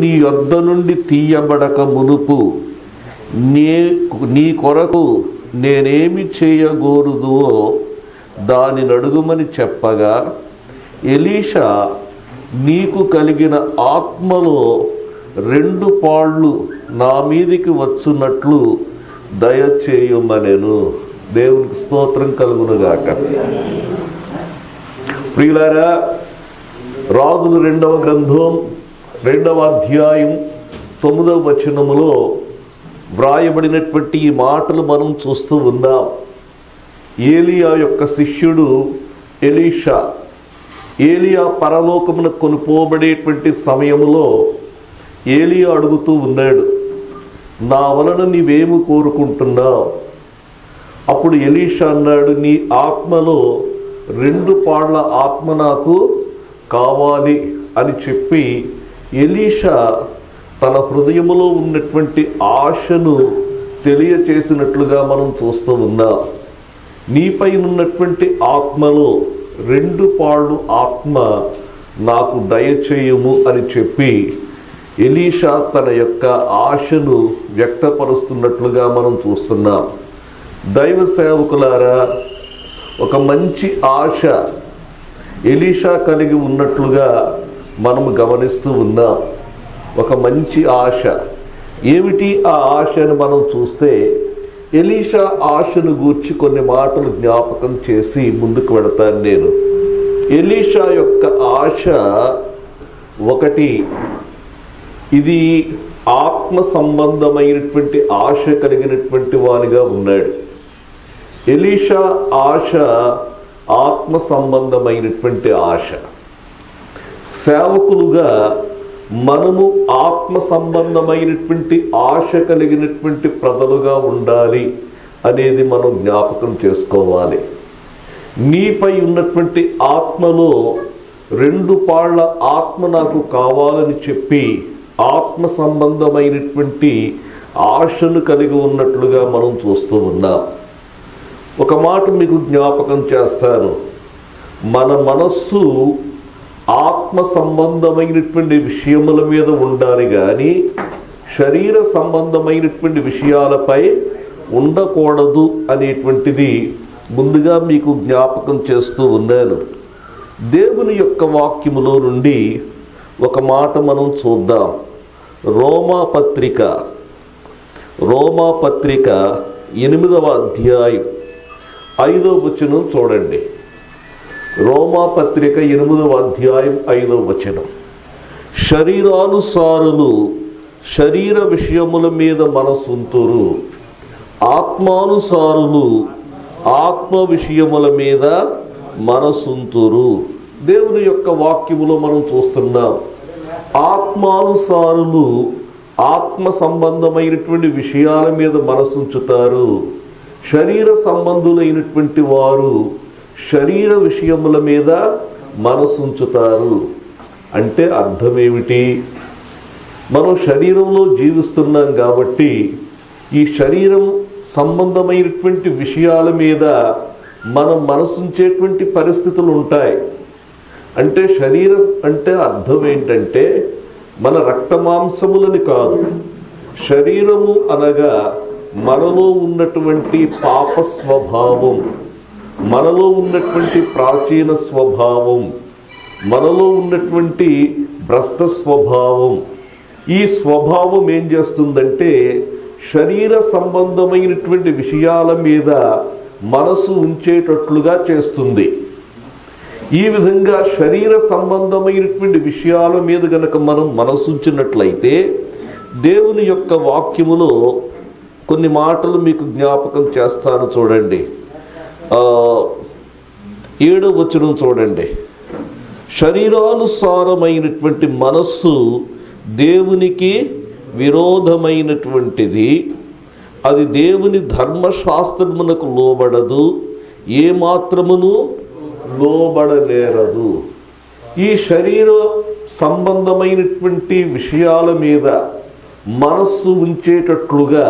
నీ యొద్ద నుండి తీయబడక మునుపు నీ కొరకు నేనేమి చేయగోరుదువో దాని నడుగుమని చెప్పగా, ఎలీషా నీకు కలిగిన ఆత్మలో 2 పాళ్ళు నా మీదికి వచ్చున్నట్లు దయచేయుమనెను. దేవునికి స్తోత్రం కలుగునుగాక. ప్రియులారా, రాజులు 2వ గ్రంథం 2వ అధ్యాయం 9వ వచనములో వ్రాయబడినటువంటి ఈ మాటలు మనం చూస్తూ ఉన్నాం. ఏలియా యొక్క శిష్యుడు ఎలీషా, ఏలియా పరలోకమునకు కొనుపోబడేటువంటి సమయంలో ఏలియా అడుగుతూ ఉన్నాడు, నా వలన నీవేమి కోరుకుంటున్నావు? అప్పుడు ఎలీషా అన్నాడు, నీ ఆత్మలో 2 పాళ్ళ ఆత్మ నాకు కావాలి అని చెప్పి ఎలీషా తన హృదయములో ఉన్నటువంటి ఆశను తెలియచేసినట్లుగా మనం చూస్తూ ఉన్నాం. నీపై ఉన్నటువంటి ఆత్మలో 2 పాళ్ళు ఆత్మ నాకు దయచేయము అని చెప్పి ఎలీషా తన యొక్క ఆశను వ్యక్తపరుస్తున్నట్లుగా మనం చూస్తున్నాం. దైవ సేవకులారా, ఒక మంచి ఆశ ఎలీషా కలిగి ఉన్నట్లుగా మనము గమనిస్తూ ఉన్నాం. ఒక మంచి ఆశ ఏమిటి? ఆ ఆశను మనం చూస్తే ఎలీషా ఆశను గూర్చి కొన్ని మాటలు జ్ఞాపకం చేసి ముందుకు వెళతాను నేను. ఎలీషా యొక్క ఆశ ఒకటి, ఇది ఆత్మ సంబంధమైనటువంటి ఆశ కలిగినటువంటి వానిగా ఉన్నాడు. ఎలీషా ఆశ ఆత్మ సంబంధమైనటువంటి ఆశ. సేవకులుగా మనము ఆత్మ సంబంధమైనటువంటి ఆశ కలిగినటువంటి ప్రజలుగా ఉండాలి అనేది మనం జ్ఞాపకం చేసుకోవాలి. నీపై ఉన్నటువంటి ఆత్మలో 2 పాళ్ళ ఆత్మ నాకు కావాలని చెప్పి ఆత్మ సంబంధమైనటువంటి ఆశను కలిగి ఉన్నట్లుగా మనం చూస్తూ ఉన్నాం. ఒక మాట మీకు జ్ఞాపకం చేస్తాను. మన మనస్సు ఆత్మ సంబంధమైనటువంటి విషయముల మీద ఉండాలి కానీ శరీర సంబంధమైనటువంటి విషయాలపై ఉండకూడదు అనేటువంటిది ముందుగా మీకు జ్ఞాపకం చేస్తూ ఉన్నాను. దేవుని యొక్క వాక్యములో నుండి ఒక మాట మనం చూద్దాం. రోమాపత్రిక 8వ అధ్యాయం 5వ వచనం చూడండి. రోమాపత్రిక 8వ అధ్యాయం 5వ వచనం. శరీరానుసారులు శరీర విషయముల మీద మనసుంతురు, ఆత్మానుసారులు ఆత్మ విషయముల మీద మనసుంతురు. దేవుని యొక్క వాక్యములో మనం చూస్తున్నాం, ఆత్మానుసారులు ఆత్మ సంబంధమైనటువంటి విషయాల మీద మనసుంచుతారు, శరీర సంబంధులైనటువంటి వారు శరీర విషయముల మీద మనసుంచుతారు. అంటే అర్థమేమిటి? మనం శరీరంలో జీవిస్తున్నాం కాబట్టి ఈ శరీరం సంబంధమైనటువంటి విషయాల మీద మనం మనసుంచేటువంటి పరిస్థితులు ఉంటాయి. అంటే శరీరం అంటే అర్థం ఏంటంటే మన రక్త మాంసములని కాదు. శరీరము అనగా మనలో ఉన్నటువంటి పాప స్వభావం, మనలో ఉన్నటువంటి ప్రాచీన స్వభావం, మనలో ఉన్నటువంటి భ్రష్ట స్వభావం. ఈ స్వభావం ఏం చేస్తుందంటే శరీర సంబంధమైనటువంటి విషయాల మీద మనసు ఉంచేటట్లుగా చేస్తుంది. ఈ విధంగా శరీర సంబంధమైనటువంటి విషయాల మీద గనక మనం మనసుంచినట్లయితే దేవుని యొక్క వాక్యములో కొన్ని మాటలు మీకు జ్ఞాపకం చేస్తాను. చూడండి, 7వ వచనం చూడండి. శరీరానుసారమైనటువంటి మనస్సు దేవునికి విరోధమైనటువంటిది, అది దేవుని ధర్మశాస్త్రమునకు లోబడదు, ఏ మాత్రమును లోబడలేరదు. ఈ శరీర సంబంధమైనటువంటి విషయాల మీద మనస్సు ఉంచేటట్లుగా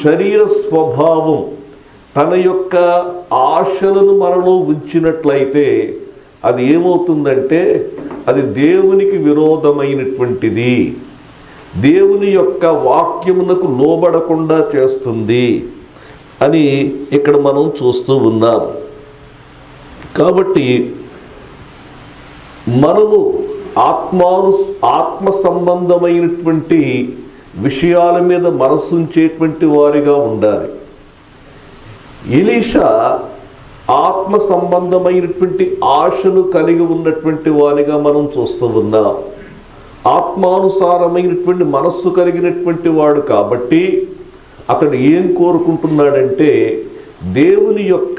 శరీర స్వభావం తన యొక్క ఆశలను మనలో ఉంచినట్లయితే అది ఏమవుతుందంటే అది దేవునికి విరోధమైనటువంటిది. దేవుని యొక్క వాక్యమునకు లోబడకుండా చేస్తుంది అని ఇక్కడ మనం చూస్తూ ఉన్నాం. కాబట్టి మనము ఆత్మ సంబంధమైనటువంటి విషయాల మీద మనసుంచేటువంటి వారిగా ఉండాలి. ఎలీషా ఆత్మ సంబంధమైనటువంటి ఆశను కలిగి ఉన్నటువంటి వారిగా మనం చూస్తూ ఉన్నాం. ఆత్మానుసారమైనటువంటి మనస్సు కలిగినటువంటి వాడు కాబట్టి అతడు ఏం కోరుకుంటున్నాడంటే, దేవుని యొక్క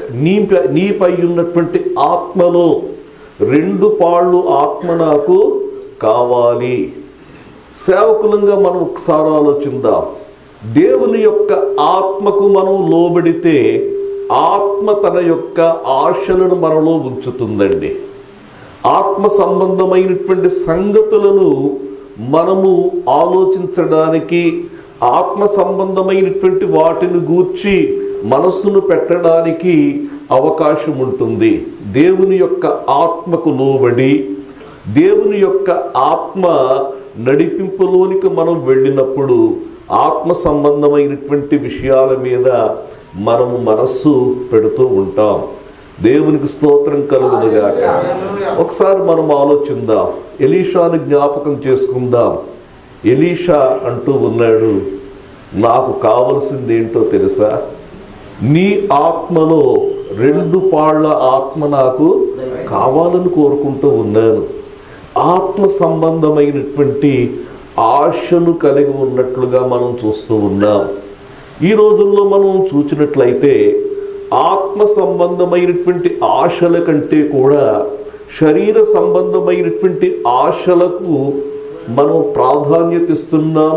నీపై ఉన్నటువంటి ఆత్మలో 2 పాళ్ళు ఆత్మ నాకు కావాలి. సేవకులంగా మనం ఒకసారి ఆలోచిద్దాం. దేవుని యొక్క ఆత్మకు మనం లోబడితే ఆత్మ తన యొక్క ఆశలను మనలో ఉంచుతుందండి. ఆత్మ సంబంధమైనటువంటి సంగతులను మనము ఆలోచించడానికి, ఆత్మ సంబంధమైనటువంటి వాటిని గూర్చి మనస్సును పెట్టడానికి అవకాశం ఉంటుంది. దేవుని యొక్క ఆత్మకు లోబడి దేవుని యొక్క ఆత్మ నడిపింపులోనికి మనం వెళ్ళినప్పుడు ఆత్మ సంబంధమైనటువంటి విషయాల మీద మనము మనస్సు పెడుతూ ఉంటాం. దేవునికి స్తోత్రం కలుగునుగాక. ఒకసారి మనం ఆలోచిద్దాం. ఎలీషాను జ్ఞాపకం చేసుకుందాం. ఎలీషా అంటూ ఉన్నాడు, నాకు కావలసింది ఏంటో తెలుసా? నీ ఆత్మలో 2 పాళ్ళ ఆత్మ నాకు కావాలని కోరుకుంటూ ఉన్నాను. ఆత్మ సంబంధమైనటువంటి ఆశను కలిగి ఉన్నట్లుగా మనం చూస్తూ ఉన్నాం. ఈ రోజుల్లో మనం చూసినట్లయితే ఆత్మ సంబంధమైనటువంటి ఆశల కంటే కూడా శరీర సంబంధమైనటువంటి ఆశలకు మనం ప్రాధాన్యత ఇస్తున్నాం.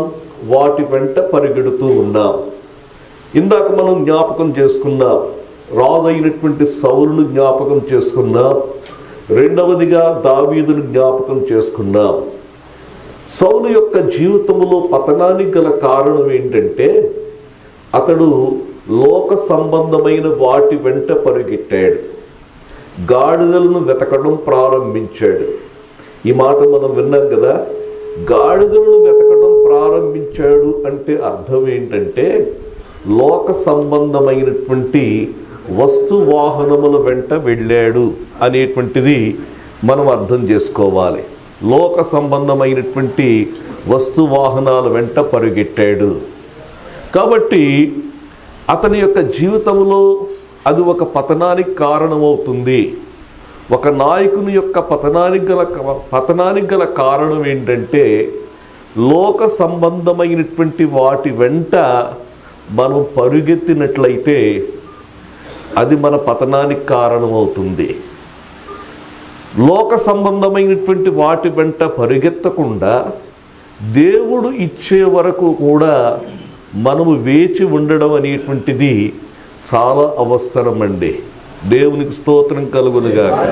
వాటి వెంట పరిగెడుతూ ఉన్నాం. ఇందాక మనం జ్ఞాపకం చేసుకున్నాం, రాజైనటువంటి సౌలును జ్ఞాపకం చేసుకున్నాం. రెండవదిగా దావీదును జ్ఞాపకం చేసుకున్నాం. సౌలు యొక్క జీవితంలో పతనానికి గల కారణం ఏంటంటే, అతడు లోక సంబంధమైన వాటి వెంట పరిగెట్టాడు. గాడిదలను వెతకడం ప్రారంభించాడు. ఈ మాట మనం విన్నాం కదా. గాడిదలను వెతకడం ప్రారంభించాడు అంటే అర్థం ఏంటంటే, లోక సంబంధమైనటువంటి వస్తు వాహనముల వెంట వెళ్ళాడు అనేటువంటిది మనం అర్థం చేసుకోవాలి. లోక సంబంధమైనటువంటి వస్తు వాహనాల వెంట పరిగెట్టాడు. కాబట్టి అతని యొక్క జీవితంలో అది ఒక పతనానికి కారణమవుతుంది. ఒక నాయకుని యొక్క పతనానికి గల కారణం ఏంటంటే, లోక సంబంధమైనటువంటి వాటి వెంట మనం పరుగెత్తినట్లయితే అది మన పతనానికి కారణమవుతుంది. లోక సంబంధమైనటువంటి వాటి వెంట పరిగెత్తకుండా దేవుడు ఇచ్చే వరకు కూడా మనము వేచి ఉండడం అనేటువంటిది చాలా అవసరమండి. దేవునికి స్తోత్రం కలుగునుగాక.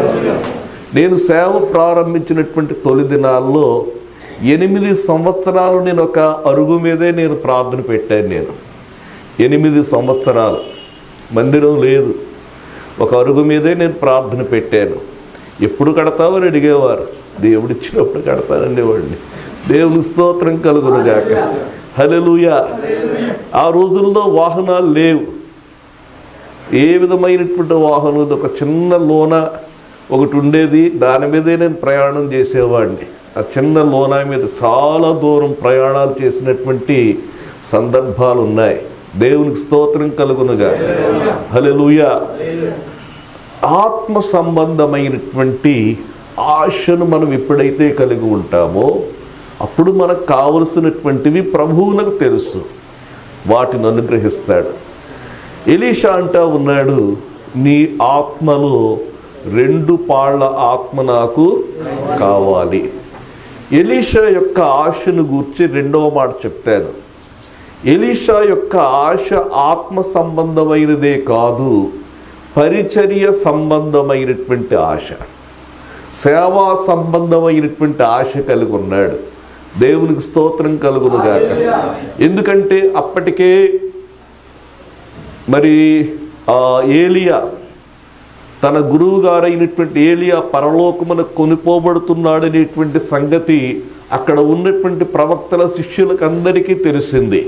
నేను సేవ ప్రారంభించినటువంటి తొలి దినాల్లో 8 సంవత్సరాలు నేను ఒక అరుగు మీదే నేను ప్రార్థన పెట్టాను. 8 సంవత్సరాలు మందిరం లేదు, ఒక అరుగు మీదే నేను ప్రార్థన పెట్టాను. ఎప్పుడు కడతావని అడిగేవారు. దేవుడు ఇచ్చినప్పుడు కడతాననేవాడిని. దేవుని స్తోత్రం కలుగునుగాక. హల్లెలూయా. ఆ రోజుల్లో వాహనాలు లేవు. ఏ విధమైనటువంటి వాహనం, ఒక చిన్న లోన ఒకటి ఉండేది, దాని మీదే నేను ప్రయాణం చేసేవాడిని. ఆ చిన్న లోన మీద చాలా దూరం ప్రయాణాలు చేసినటువంటి సందర్భాలు ఉన్నాయి. దేవునికి స్తోత్రం కలుగునుగాక. హల్లెలూయా. ఆత్మ సంబంధమైనటువంటి ఆశను మనం ఎప్పుడైతే కలిగి ఉంటామో అప్పుడు మనకు కావలసినటువంటివి ప్రభువునకు తెలుసు, వాటిని అనుగ్రహిస్తాడు. ఎలీషా అంటా ఉన్నాడు, నీ ఆత్మలో 2 పాళ్ళ ఆత్మ నాకు కావాలి. ఎలీషా యొక్క ఆశను గూర్చి 2వ మాట చెప్తాను. ఎలీషా యొక్క ఆశ ఆత్మ సంబంధమైనదే కాదు, పరిచర్య సంబంధమైనటువంటి ఆశ, సేవా సంబంధమైనటువంటి ఆశ కలిగి ఉన్నాడు. దేవునికి స్తోత్రం కలుగునుగాక. ఎందుకంటే అప్పటికే మరి ఏలియా, తన గురువు గారైనటువంటి ఏలియా పరలోకమున కొనిపోబడుతున్నాడనేటువంటి సంగతి అక్కడ ఉన్నటువంటి ప్రవక్తల శిష్యులకు అందరికీ తెలిసింది.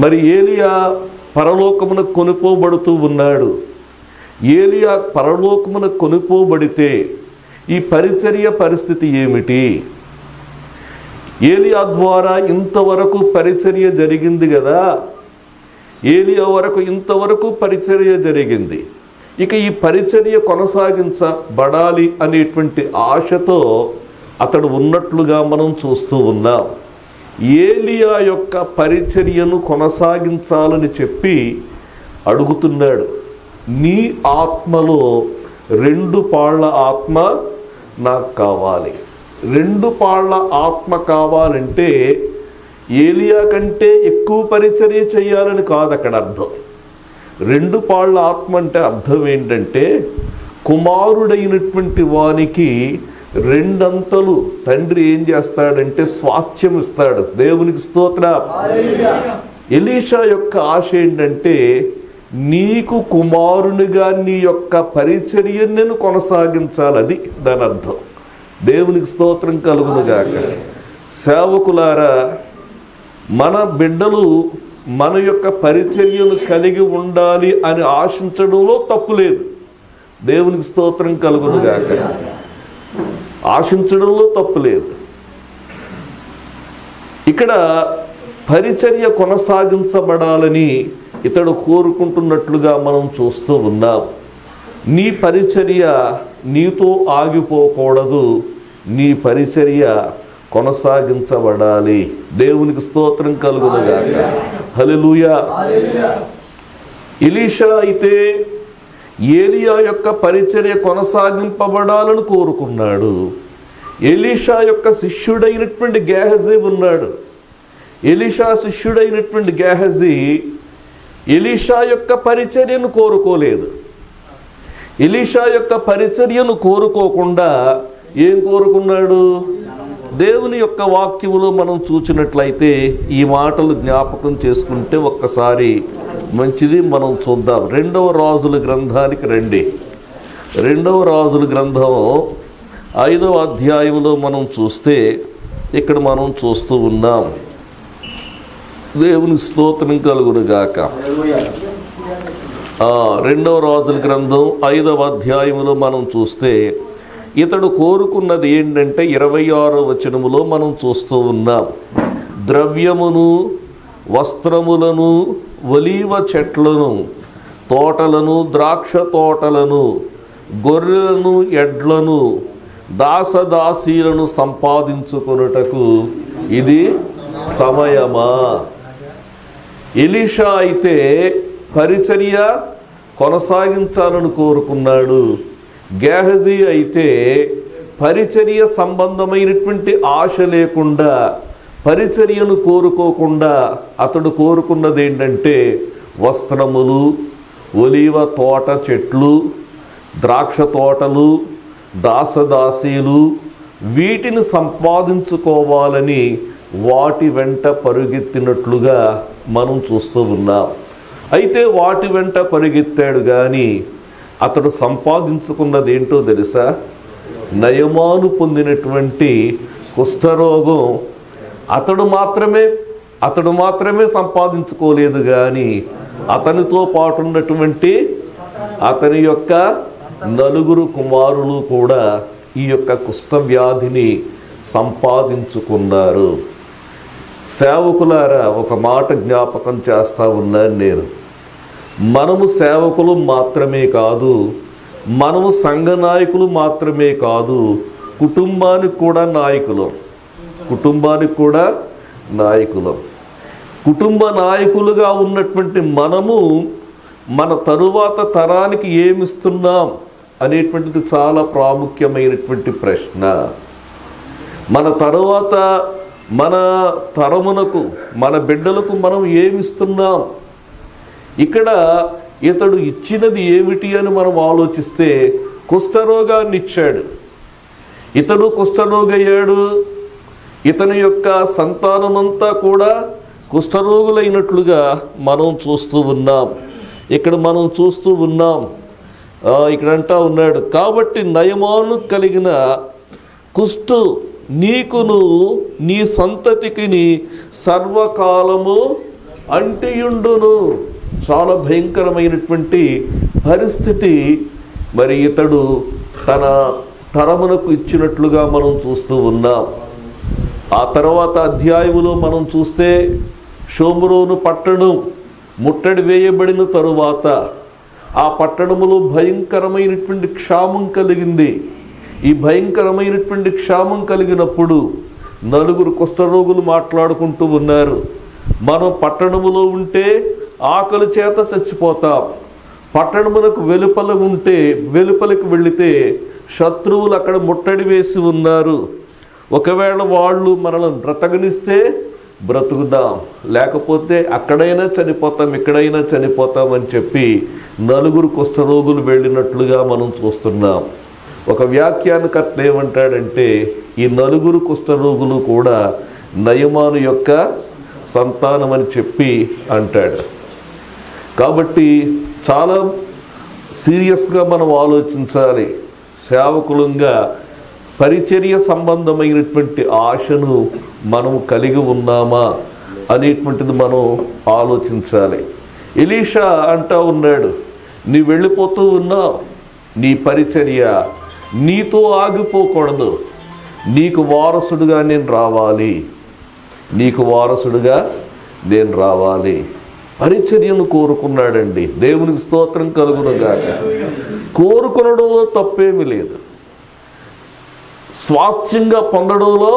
మరి ఏలియా పరలోకమున కొనుపోబడుతూ ఉన్నాడు. ఏలియా పరలోకమున కొనుపోబడితే ఈ పరిచర్య పరిస్థితి ఏమిటి? ఏలియా ద్వారా ఇంతవరకు పరిచర్య జరిగింది కదా, ఏలియా వరకు ఇంతవరకు పరిచర్య జరిగింది. ఇక ఈ పరిచర్య కొనసాగించబడాలి అనేటువంటి ఆశతో అతడు ఉన్నట్లుగా మనం చూస్తూ ఉన్నాం. ఏలియా యొక్క పరిచర్యను కొనసాగించాలని చెప్పి అడుగుతున్నాడు. నీ ఆత్మలో 2 పాళ్ళ ఆత్మ నాకు కావాలి. 2 పాళ్ళ ఆత్మ కావాలంటే ఏలియా కంటే ఎక్కువ పరిచర్య చేయాలని కాదు అక్కడ అర్థం. 2 పాళ్ళ ఆత్మ అంటే అర్థం ఏంటంటే కుమారుడైనటువంటి వానికి 2 అంతలు తండ్రి ఏం చేస్తాడంటే స్వాస్థ్యం ఇస్తాడు. దేవునికి స్తోత్రం. ఎలీషా యొక్క ఆశ ఏంటంటే నీకు కుమారునిగా నీ యొక్క పరిచర్యను నేను కొనసాగించాలి. అది దాని అర్థం. దేవునికి స్తోత్రం కలుగునుగాక. సేవకులారా, మన బిడ్డలు మన యొక్క పరిచర్యను కలిగి ఉండాలి అని ఆశించడంలో తప్పు లేదు. దేవునికి స్తోత్రం కలుగునుగాక. ఆశించడంలో తప్పు లేదు. ఇక్కడ పరిచర్య కొనసాగించబడాలని ఇతడు కోరుకుంటున్నట్లుగా మనం చూస్తూ ఉన్నాం. నీ పరిచర్య నీతో ఆగిపోకూడదు, నీ పరిచర్య కొనసాగించబడాలి. దేవునికి స్తోత్రం కలుగునుగాక. హల్లెలూయా. ఎలీషా అయితే ఏలియా యొక్క పరిచర్య కొనసాగింపబడాలని కోరుకున్నాడు. ఎలీషా యొక్క శిష్యుడైనటువంటి గేహజీ ఉన్నాడు. ఎలీషా శిష్యుడైనటువంటి గేహజీ ఎలీషా యొక్క పరిచర్యను కోరుకోలేదు. ఎలీషా యొక్క పరిచర్యను కోరుకోకుండా ఏం కోరుకున్నాడు? దేవుని యొక్క వాక్యములో మనం చూచినట్లయితే ఈ మాటలు జ్ఞాపకం చేసుకుంటే ఒక్కసారి మంచిది. మనం చూద్దాం. 2వ రాజుల గ్రంథానికి రండి. 2వ రాజుల గ్రంథం 5వ అధ్యాయంలో మనం చూస్తే ఇక్కడ మనం చూస్తూ ఉన్నాం. దేవుని స్తోత్రం కలుగునుగాక. 2వ రాజుల గ్రంథం 5వ అధ్యాయంలో మనం చూస్తే ఇతడు కోరుకున్నది ఏంటంటే 26వ వచనములో మనం చూస్తూ ఉన్నాం. ద్రవ్యమును, వస్త్రములను, ఒలీవ చెట్లను, తోటలను, ద్రాక్ష తోటలను, గొర్రెలను, ఎడ్లను, దాసదాసీలను సంపాదించుకొనుటకు ఇది సమయమా? ఎలీషా అయితే పరిచర్య కొనసాగించాలని కోరుకున్నాడు. గేహజీ అయితే పరిచర్య సంబంధమైనటువంటి ఆశ లేకుండా, పరిచర్యను కోరుకోకుండా అతడు కోరుకున్నది ఏంటంటే వస్త్రములు, ఒలీవ తోట చెట్లు, ద్రాక్ష తోటలు, దాసదాసీలు, వీటిని సంపాదించుకోవాలని వాటి వెంట పరుగెత్తినట్లుగా మనం చూస్తూ ఉన్నాం. అయితే వాటి వెంట పరుగెత్తాడు కానీ అతడు సంపాదించుకున్నది ఏంటో తెలుసా? నయమాను పొందినటువంటి కుష్ఠరోగం అతడు మాత్రమే సంపాదించుకోలేదు కానీ అతనితో పాటు ఉన్నటువంటి అతని యొక్క 4 కుమారులు కూడా ఈ యొక్క కుష్ఠవ్యాధిని సంపాదించుకున్నారు. సేవకులారా, ఒక మాట జ్ఞాపకం చేస్తా ఉన్నాను నేను. మనము సేవకులు మాత్రమే కాదు, మనము సంఘ నాయకులు మాత్రమే కాదు, కుటుంబానికి కూడా నాయకులం. కుటుంబ నాయకులుగా ఉన్నటువంటి మనము మన తరువాత తరానికి ఏమిస్తున్నాం అనేటువంటిది చాలా ప్రాముఖ్యమైనటువంటి ప్రశ్న. మన తరువాత మన తరమునకు, మన బిడ్డలకు మనం ఏమిస్తున్నాం? ఇక్కడ ఇతడు ఇచ్చినది ఏమిటి అని మనం ఆలోచిస్తే కుష్ఠరోగాన్ని ఇచ్చాడు. ఇతడు కుష్ఠరోగయ్యాడు. ఇతని యొక్క సంతానమంతా కూడా కుష్ఠరోగులైనట్లుగా మనం చూస్తూ ఉన్నాం. ఇక్కడ మనం చూస్తూ ఉన్నాం. ఇక్కడ అంటా ఉన్నాడు, కాబట్టి నయమాను కలిగిన కుష్టు నీకును నీ సంతతికిని సర్వకాలము అంటియుండును. చాలా భయంకరమైనటువంటి పరిస్థితి మరి ఇతడు తన తరమునకు ఇచ్చినట్లుగా మనం చూస్తూ ఉన్నాం. ఆ తర్వాత అధ్యాయములో మనం చూస్తే షోమ్రోను పట్టణం ముట్టడి వేయబడిన తరువాత ఆ పట్టణములో భయంకరమైనటువంటి క్షామం కలిగింది. ఈ భయంకరమైనటువంటి క్షామం కలిగినప్పుడు 4 కుష్ఠరోగులు మాట్లాడుకుంటూ ఉన్నారు. మనం పట్టణములో ఉంటే ఆకలి చేత చచ్చిపోతాం, పట్టణమునకు వెలుపల ఉంటే వెలుపలికి వెళితే శత్రువులు అక్కడ ముట్టడి వేసి ఉన్నారు. ఒకవేళ వాళ్ళు మనల్ని బ్రతకనిస్తే బ్రతుకుదాం, లేకపోతే అక్కడైనా చనిపోతాం, ఇక్కడైనా చనిపోతాం అని చెప్పి 4 కుష్ఠరోగులు వెళ్ళినట్లుగా మనం చూస్తున్నాం. ఒక వ్యాఖ్యానకర్త ఏమంటాడంటే ఈ 4 కుష్ఠరోగులు కూడా నయమాను యొక్క సంతానం అని చెప్పి అంటాడు. కాబట్టి చాలా సీరియస్గా మనం ఆలోచించాలి. సేవకులంగా పరిచర్య సంబంధమైనటువంటి ఆశను మనం కలిగి ఉన్నామా అనేటువంటిది మనం ఆలోచించాలి. ఎలీషా అంటా ఉన్నాడు, నీ వెళ్ళిపోతూ ఉన్నావు, నీ పరిచర్య నీతో ఆగిపోకూడదు, నీకు వారసుడుగా నేను రావాలి, నీకు వారసుడుగా నేను రావాలి. పరిచర్యను కోరుకున్నాడండి. దేవునికి స్తోత్రం కలుగునుగాక. కోరుకొనడంలో తప్పేమీ లేదు, స్వాస్థ్యంగా పొందడంలో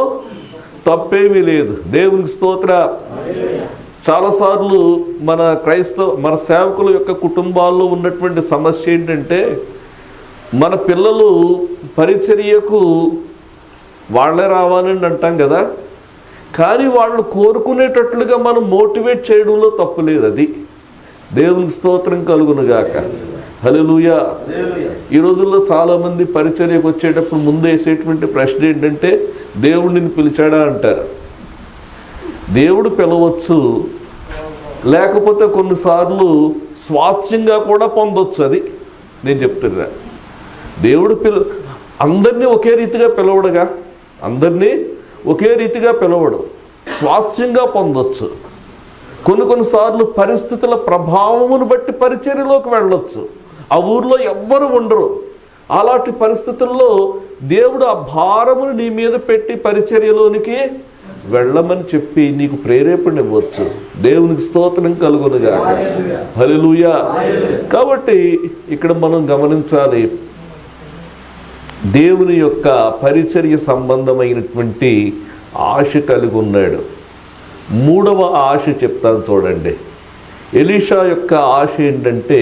తప్పేమీ లేదు. దేవునికి స్తోత్ర. చాలాసార్లు మన సేవకుల యొక్క కుటుంబాల్లో ఉన్నటువంటి సమస్య ఏంటంటే మన పిల్లలు పరిచర్యకు వాళ్ళే రావాలని అంటాం కదా, కానీ వాళ్ళు కోరుకునేటట్లుగా మనం మోటివేట్ చేయడంలో తప్పులేదు. అది దేవునికి స్తోత్రం కలుగునుగాక. హల్లెలూయా. ఈ రోజుల్లో చాలామంది పరిచర్యకు వచ్చేటప్పుడు ముందు వేసేటువంటి ప్రశ్న ఏంటంటే దేవుడిని పిలిచాడా అంటారు. దేవుడు పిలవచ్చు, లేకపోతే కొన్నిసార్లు స్వాస్థ్యంగా కూడా పొందొచ్చు. అది నేను చెప్తున్నా. దేవుడు అందరినీ ఒకే రీతిగా పిలవడుగా, అందరినీ ఒకే రీతిగా పిలవడు, స్వాస్థ్యంగా పొందొచ్చు. కొన్నిసార్లు పరిస్థితుల ప్రభావమును బట్టి పరిచర్యలోకి వెళ్ళొచ్చు. ఆ ఊర్లో ఎవ్వరు ఉండరు. అలాంటి పరిస్థితుల్లో దేవుడు ఆ భారమును నీ మీద పెట్టి పరిచర్యలోనికి వెళ్ళమని చెప్పి నీకు ప్రేరేపణ ఇవ్వచ్చు. దేవునికి స్తోత్రం కలుగునుగాక. హల్లెలూయా. కాబట్టి ఇక్కడ మనం గమనించాలి, దేవుని యొక్క పరిచర్య సంబంధమైనటువంటి ఆశ కలిగి ఉన్నాడు. 3వ ఆశ చెప్తాను చూడండి. ఎలీషా యొక్క ఆశ ఏంటంటే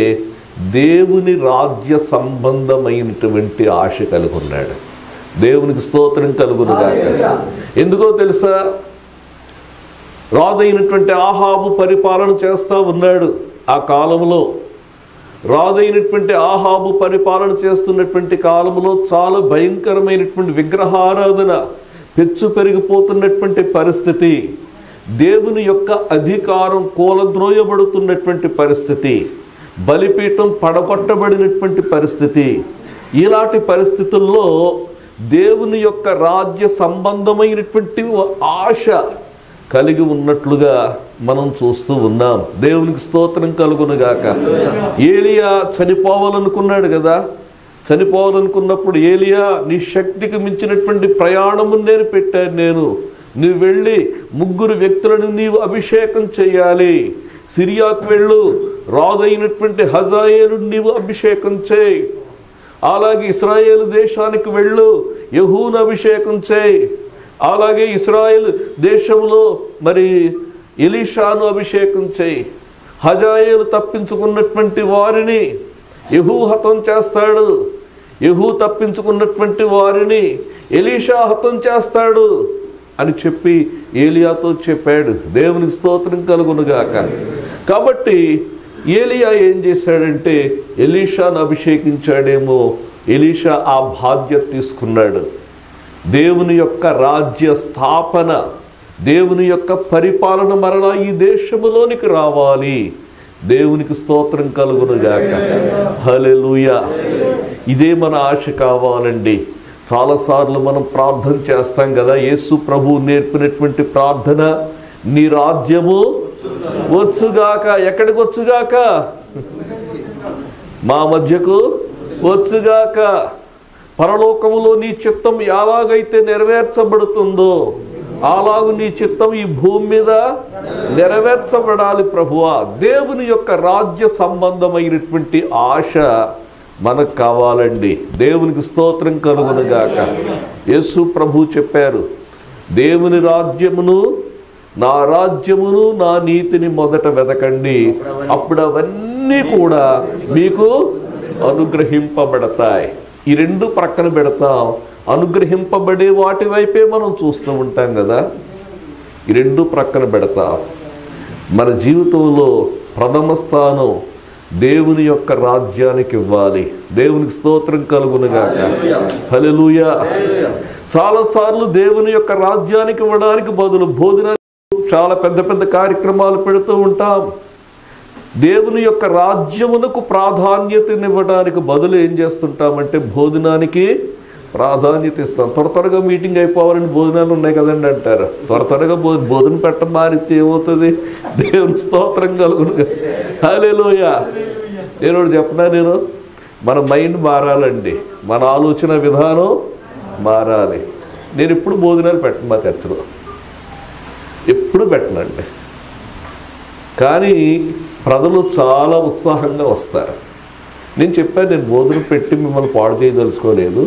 దేవుని రాజ్య సంబంధమైనటువంటి ఆశ కలిగి ఉన్నాడు. దేవునికి స్తోత్రం కలుగునుగాక. ఎందుకో తెలుసా, రాజైనటువంటి ఆహాబు పరిపాలన చేస్తూ ఉన్నాడు. ఆ కాలంలో రాజైనటువంటి ఆహాబు పరిపాలన చేస్తున్నటువంటి కాలంలో చాలా భయంకరమైనటువంటి విగ్రహారాధన పెచ్చు పెరిగిపోతున్నటువంటి పరిస్థితి, దేవుని యొక్క అధికారం కూలద్రోయబడుతున్నటువంటి పరిస్థితి, బలిపీఠం పడగొట్టబడినటువంటి పరిస్థితి. ఇలాంటి పరిస్థితుల్లో దేవుని యొక్క రాజ్య సంబంధమైనటువంటి ఆశ కలిగి ఉన్నట్లుగా మనం చూస్తూ ఉన్నాం. దేవునికి స్తోత్రం కలుగునుగాక. ఏలియా చనిపోవాలనుకున్నాడు కదా, చనిపోవాలనుకున్నప్పుడు ఏలియా, నీ శక్తికి మించినటువంటి ప్రయాణము నేను పెట్టాను, నువ్వు వెళ్ళి 3 వ్యక్తులను నీవు అభిషేకం చేయాలి. సిరియాకు వెళ్ళు, రాజైనటువంటి హజాయేలు నీవు అభిషేకం చేయి. అలాగే ఇశ్రాయేలు దేశానికి వెళ్ళు, యెహూను అభిషేకం చేయి. అలాగే ఇశ్రాయేల్ దేశంలో మరి ఎలీషాను అభిషేకం చేయి. హజాయేలు తప్పించుకున్నటువంటి వారిని యెహూ హతం చేస్తాడు, యెహూ తప్పించుకున్నటువంటి వారిని ఎలీషా హతం చేస్తాడు అని చెప్పి ఏలియాతో చెప్పాడు. దేవునికి స్తోత్రం కలుగునుగాక. కాబట్టి ఏలియా ఏం చేశాడంటే ఎలీషాను అభిషేకించాడేమో, ఎలీషా ఆ బాధ్యత తీసుకున్నాడు. దేవుని యొక్క రాజ్య స్థాపన, దేవుని యొక్క పరిపాలన మరలా ఈ దేశములోనికి రావాలి. దేవునికి స్తోత్రం కలుగునుగాక. హల్లెలూయా. ఇదే మన ఆశ కావాలండి. చాలాసార్లు మనం ప్రార్థన చేస్తాం కదా, యేసు ప్రభువు నేర్పినటువంటి ప్రార్థన, నీ రాజ్యము వచ్చుగాక. ఎక్కడికి వచ్చుగాక? మా మధ్యకు వచ్చుగాక. పరలోకములో నీ చిత్తం ఎలాగైతే నెరవేర్చబడుతుందో అలాగు నీ చిత్తం ఈ భూమి మీద నెరవేర్చబడాలి ప్రభువా. దేవుని యొక్క రాజ్య సంబంధమైనటువంటి ఆశ మనకు కావాలండి. దేవునికి స్తోత్రం కలుగునుగాక. యేసు ప్రభు చెప్పారు, దేవుని రాజ్యమును, నా రాజ్యమును, నా నీతిని మొదట వెతకండి, అప్పుడు అవన్నీ కూడా మీకు అనుగ్రహింపబడతాయి. ఈ రెండు ప్రక్కన పెడతాం. అనుగ్రహింపబడే వాటి వైపే మనం చూస్తూ ఉంటాం కదా. ఈ రెండు ప్రక్కన పెడతాం. మన జీవితంలో ప్రథమ స్థానం దేవుని యొక్క రాజ్యానికి ఇవ్వాలి. దేవునికి స్తోత్రం కలుగునుగాక. హల్లెలూయా. చాలాసార్లు దేవుని యొక్క రాజ్యానికి ఇవ్వడానికి బదులు భోజనానికి చాలా పెద్ద పెద్ద కార్యక్రమాలు పెడుతూ ఉంటాం. దేవుని యొక్క రాజ్యమునకు ప్రాధాన్యతనివ్వడానికి బదులు ఏం చేస్తుంటామంటే భోజనానికి ప్రాధాన్యత ఇస్తాం. త్వరగా మీటింగ్ అయిపోవాలని భోజనాలు ఉన్నాయి కదండి అంటారు. త్వరగా భోజనం పెట్ట మారితే ఏమవుతుంది? దేవుని స్తోత్రం కలుగును. హల్లెలూయా. నేను చెప్పనా, మన మైండ్ మారాలండి, మన ఆలోచన విధానం మారాలి. నేను ఎప్పుడు భోజనాలు పెట్టను, మా చర్చలో ఎప్పుడు పెట్టనండి. కానీ ప్రజలు చాలా ఉత్సాహంగా వస్తారు. నేను చెప్పాను, నేను భోజనం పెట్టి మిమ్మల్ని పాడు చేయదలుచుకోలేదు.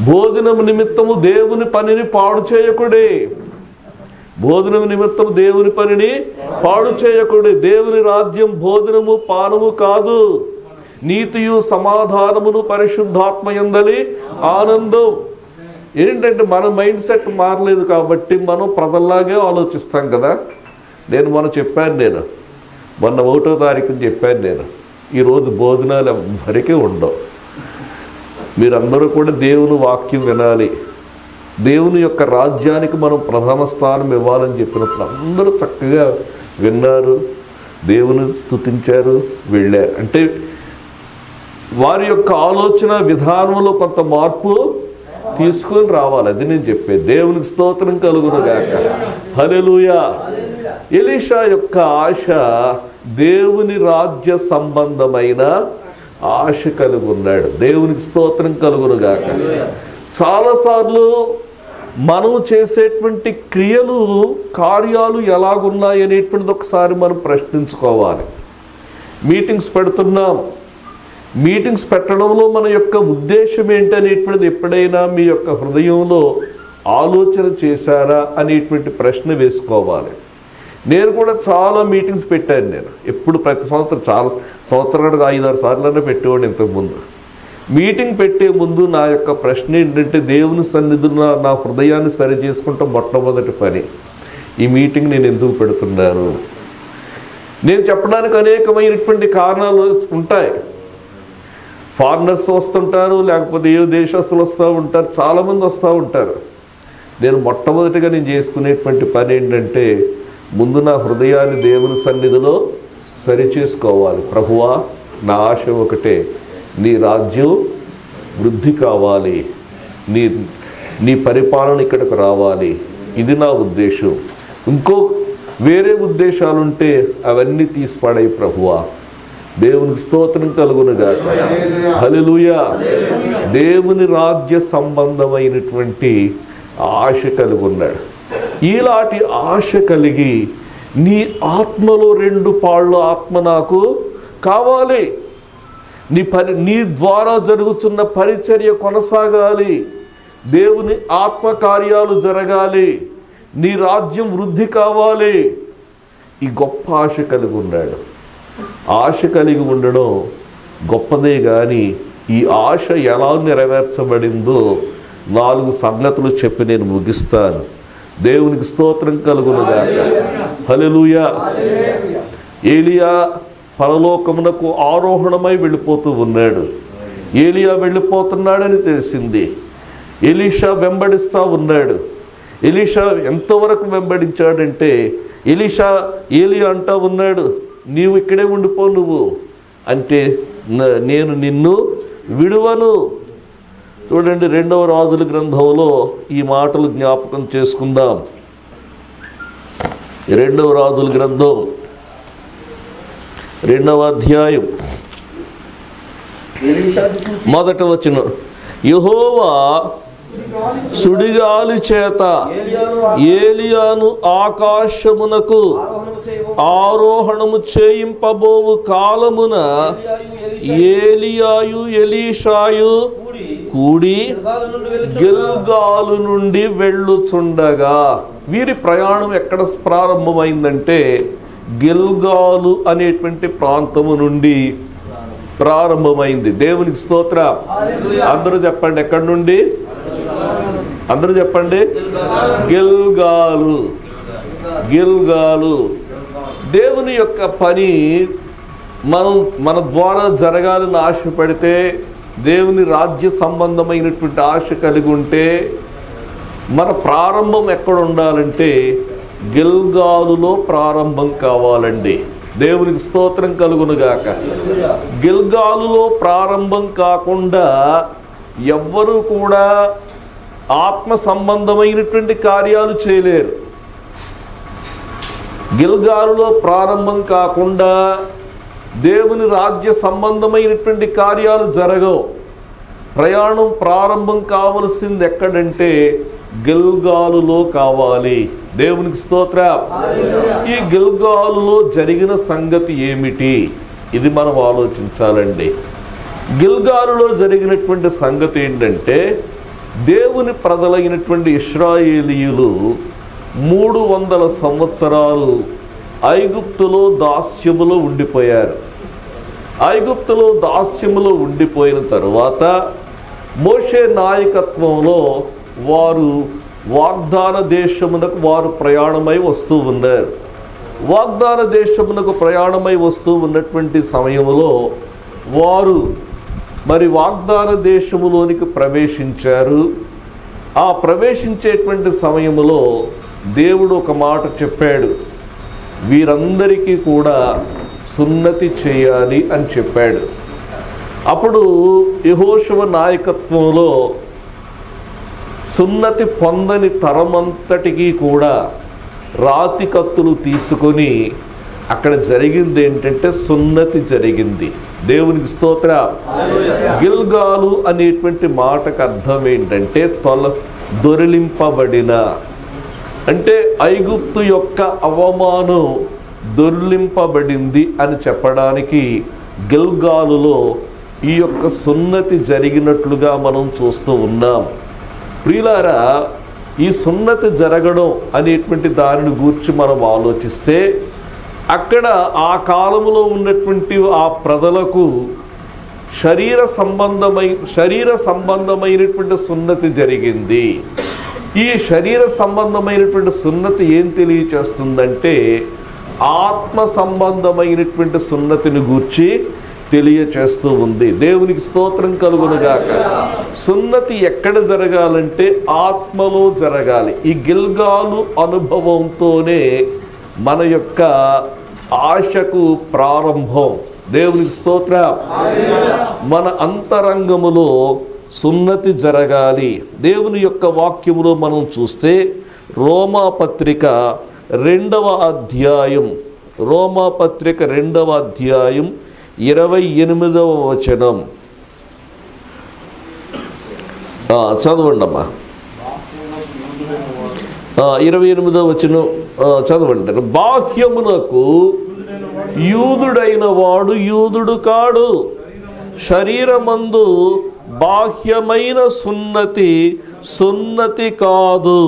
భోజనం నిమిత్తము దేవుని పనిని పాడు చేయకుడే. భోజనం నిమిత్తము దేవుని పనిని పాడు చేయకుడే. దేవుని రాజ్యం భోజనము పానము కాదు, నీతియు సమాధానమును పరిశుద్ధాత్మయందలి ఆనందం. ఏంటంటే మన మైండ్ సెట్ మారలేదు కాబట్టి మనం ప్రజల్లాగే ఆలోచిస్తాం కదా. నేను మొన్న 1వ తారీఖున చెప్పాను, ఈరోజు భోజనాలు ఎవ్వరికీ ఉండవు. మీరందరూ కూడా దేవుని వాక్యం వినాలి. దేవుని యొక్క రాజ్యానికి మనం ప్రథమ స్థానం ఇవ్వాలని చెప్పినప్పుడు అందరూ చక్కగా విన్నారు, దేవుని స్తుతించారు, వెళ్ళారు. అంటే వారి యొక్క ఆలోచన విధానంలో కొంత మార్పు తీసుకొని రావాలి. అది నేను చెప్పేది. దేవునికి స్తోత్రం కలుగునుగాక. హల్లెలూయా. ఎలీషా యొక్క ఆశ దేవుని రాజ్య సంబంధమైన ఆశ కలిగి ఉన్నాడు. దేవునికి స్తోత్రం కలుగునుగాక. చాలాసార్లు మనం చేసేటువంటి క్రియలు, కార్యాలు ఎలాగున్నాయి అనేటువంటిది ఒకసారి మనం ప్రశ్నించుకోవాలి. మీటింగ్స్ పెడుతున్నాం, మీటింగ్స్ పెట్టడంలో మన యొక్క ఉద్దేశం ఏంటి అనేటువంటిది ఎప్పుడైనా మీ యొక్క హృదయంలో ఆలోచన చేశారా అనేటువంటి ప్రశ్న వేసుకోవాలి. నేను కూడా చాలా మీటింగ్స్ పెట్టాను. నేను ఎప్పుడు ప్రతి సంవత్సరం చాలా సంవత్సరాలు 5-6 సార్లనే పెట్టేవాడు. ఇంతకుముందు మీటింగ్ పెట్టే ముందు నా యొక్క ప్రశ్న ఏంటంటే, దేవుని సన్నిధిలో నా హృదయాన్ని సరి చేసుకుంటాం. మొట్టమొదటి పని, ఈ మీటింగ్ నేను ఎందుకు పెడుతున్నాను? నేను చెప్పడానికి అనేకమైనటువంటి కారణాలు ఉంటాయి. ఫారినర్స్ వస్తుంటారు, లేకపోతే ఏ దేశస్తులు వస్తూ ఉంటారు, చాలామంది వస్తూ ఉంటారు. నేను మొట్టమొదటిగా నేను చేసుకునేటువంటి పని ఏంటంటే, ముందు నా హృదయాన్ని దేవుని సన్నిధిలో సరి చేసుకోవాలి. ప్రభువా, నా ఆశ ఒకటే, నీ రాజ్యం వృద్ధి కావాలి, నీ పరిపాలన ఇక్కడికి రావాలి. ఇది నా ఉద్దేశం. ఇంకో వేరే ఉద్దేశాలుంటే అవన్నీ తీసిపడాయి ప్రభువా. దేవునికి స్తోత్రం కలుగునుగాక. హల్లెలూయా. దేవుని రాజ్య సంబంధమైనటువంటి ఆశ కలిగి ఉన్నాడు. ఇలాంటి ఆశ కలిగి నీ ఆత్మలో 2 పాళ్ళు ఆత్మ నాకు కావాలి. నీ ద్వారా జరుగుతున్న పరిచర్య కొనసాగాలి. దేవుని ఆత్మ కార్యాలు జరగాలి. నీ రాజ్యం వృద్ధి కావాలి. ఈ గొప్ప ఆశ కలిగి ఉన్నాడు. ఆశ కలిగి ఉండడం గొప్పదే. కానీ ఈ ఆశ ఎలా నెరవేర్చబడిందో 4 సంగతులు చెప్పి నేను ముగిస్తాను. దేవునికి స్తోత్రం కలుగునుగాక. హల్లెలూయా. ఏలియా పరలోకమునకు ఆరోహణమై వెళ్ళిపోతూ ఉన్నాడు. ఏలియా వెళ్ళిపోతున్నాడని తెలిసింది. ఎలీషా వెంబడిస్తూ ఉన్నాడు. ఎలీషా ఎంతవరకు వెంబడించాడంటే, ఏలియా అంటా ఉన్నాడు, నీవు ఇక్కడే ఉండిపో, నువ్వు అంటే నేను నిన్ను విడువను. చూడండి, 2వ రాజుల గ్రంథంలో ఈ మాటలు జ్ఞాపకం చేసుకుందాం. 2వ రాజుల గ్రంథం 2వ అధ్యాయం 1వ వచనం. యెహోవా సుడిగాలి చేత ఏలియాను ఆకాశమునకు ఆరోహణము చేయింపబోవు కాలమున ఏలియాయు ఎలీషాయు కూడి గిల్గాలు నుండి వెళ్ళుచుండగా. వీరి ప్రయాణం ఎక్కడ ప్రారంభమైందంటే గిల్గాలు అనేటువంటి ప్రాంతము నుండి ప్రారంభమైంది. దేవునికి స్తోత్రం. అందరూ చెప్పండి, ఎక్కడి నుండి? అందరూ చెప్పండి. గిల్గాలు. గిల్గాలు. దేవుని యొక్క పని మన ద్వారా జరగాలని ఆశపడితే, దేవుని రాజ్య సంబంధమైనటువంటి ఆశ కలిగి ఉంటే, మన ప్రారంభం ఎక్కడ ఉండాలంటే గిల్గాలులో ప్రారంభం కావాలండి. దేవునికి స్తోత్రం కలుగునుగాక. గిల్గాలులో ప్రారంభం కాకుండా ఎవ్వరూ కూడా ఆత్మ సంబంధమైనటువంటి కార్యాలు చేయలేరు. గిల్గాలులో ప్రారంభం కాకుండా దేవుని రాజ్య సంబంధమైనటువంటి కార్యాలు జరగవు. ప్రయాణం ప్రారంభం కావలసింది ఎక్కడంటే గిల్గాలులో కావాలి. దేవునికి స్తోత్రం. ఈ గిల్గాలులో జరిగిన సంగతి ఏమిటి? ఇది మనం ఆలోచించాలండి. గిల్గాలులో జరిగినటువంటి సంగతి ఏంటంటే, దేవుని ప్రజలైనటువంటి ఇశ్రాయేలీయులు 300 సంవత్సరాలు ఐగుప్తులో దాస్యములో ఉండిపోయారు. ఐగుప్తులో దాస్యములో ఉండిపోయిన తరువాత మోషే నాయకత్వంలో వారు వాగ్దాన దేశమునకు వారు ప్రయాణమై వస్తూ ఉన్నారు. వాగ్దాన దేశమునకు ప్రయాణమై వస్తూ ఉన్నటువంటి సమయంలో వారు మరి వాగ్దాన దేశములోనికి ప్రవేశించారు. ఆ ప్రవేశించేటువంటి సమయంలో దేవుడు ఒక మాట చెప్పాడు, వీరందరికీ కూడా సున్నతి చేయాలి అని చెప్పాడు. అప్పుడు యెహోషువ నాయకత్వంలో సున్నతి పొందని తరమంతటికీ కూడా రాతి కత్తులు తీసుకొని అక్కడ జరిగింది ఏంటంటే సున్నతి జరిగింది. దేవునికి స్తోత్రం. గిల్గాలు అనేటువంటి మాటకు అర్థం ఏంటంటే దొరిలింపబడిన, అంటే ఐగుప్తు యొక్క అవమానం దొర్లింపబడింది అని చెప్పడానికి గిల్గాలులో ఈ యొక్క సున్నతి జరిగినట్లుగా మనం చూస్తూ ఉన్నాం. ప్రియులారా, ఈ సున్నతి జరగడం అనేటువంటి దానిని గూర్చి మనం ఆలోచిస్తే, అక్కడ ఆ కాలంలో ఉన్నటువంటి ఆ ప్రజలకు శరీర సంబంధమైనటువంటి సున్నతి జరిగింది. ఈ శరీర సంబంధమైనటువంటి సున్నతి ఏం తెలియచేస్తుందంటే ఆత్మ సంబంధమైనటువంటి సున్నతిని గూర్చి తెలియచేస్తూ ఉంది. దేవునికి స్తోత్రం కలుగునుగాక. సున్నతి ఎక్కడ జరగాలంటే ఆత్మలో జరగాలి. ఈ గిల్గాలు అనుభవంతోనే మన యొక్క ఆశకు ప్రారంభం. దేవునికి స్తోత్రం. మన అంతరంగములో సున్నతి జరగాలి. దేవుని యొక్క వాక్యములో మనం చూస్తే రోమాపత్రిక 2వ అధ్యాయం, రోమాపత్రిక 2వ అధ్యాయం 28వ వచనం చదవండి అమ్మా. 28వ వచనం చదవండి. బాహ్యమునకు యూదుడైన వాడు యూదుడు కాడు, శరీరమందు బాహ్యమైన సున్నతి కాదు,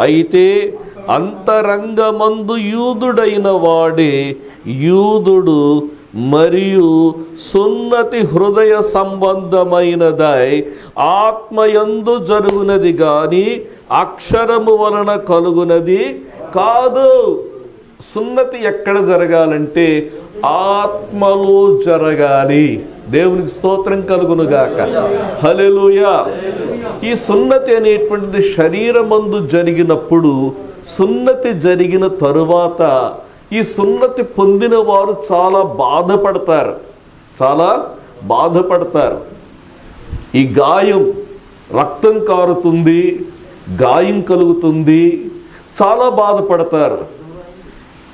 అయితే అంతరంగమందు యూదుడైన వాడే యూదుడు, మరియు సున్నతి హృదయ సంబంధమైనదై ఆత్మయందు జరుగునది గాని అక్షరము వలన కలుగునది కాదు. సున్నతి ఎక్కడ జరగాలంటే ఆత్మలో జరగాలి. దేవునికి స్తోత్రం కలుగునుగాక. హల్లెలూయా. ఈ సున్నతి అనేటువంటిది శరీరమందు జరిగినప్పుడు, సున్నతి జరిగిన తరువాత ఈ సున్నతి పొందిన వారు చాలా బాధపడతారు. ఈ గాయం రక్తం కారుతుంది, గాయం కలుగుతుంది, చాలా బాధపడతారు.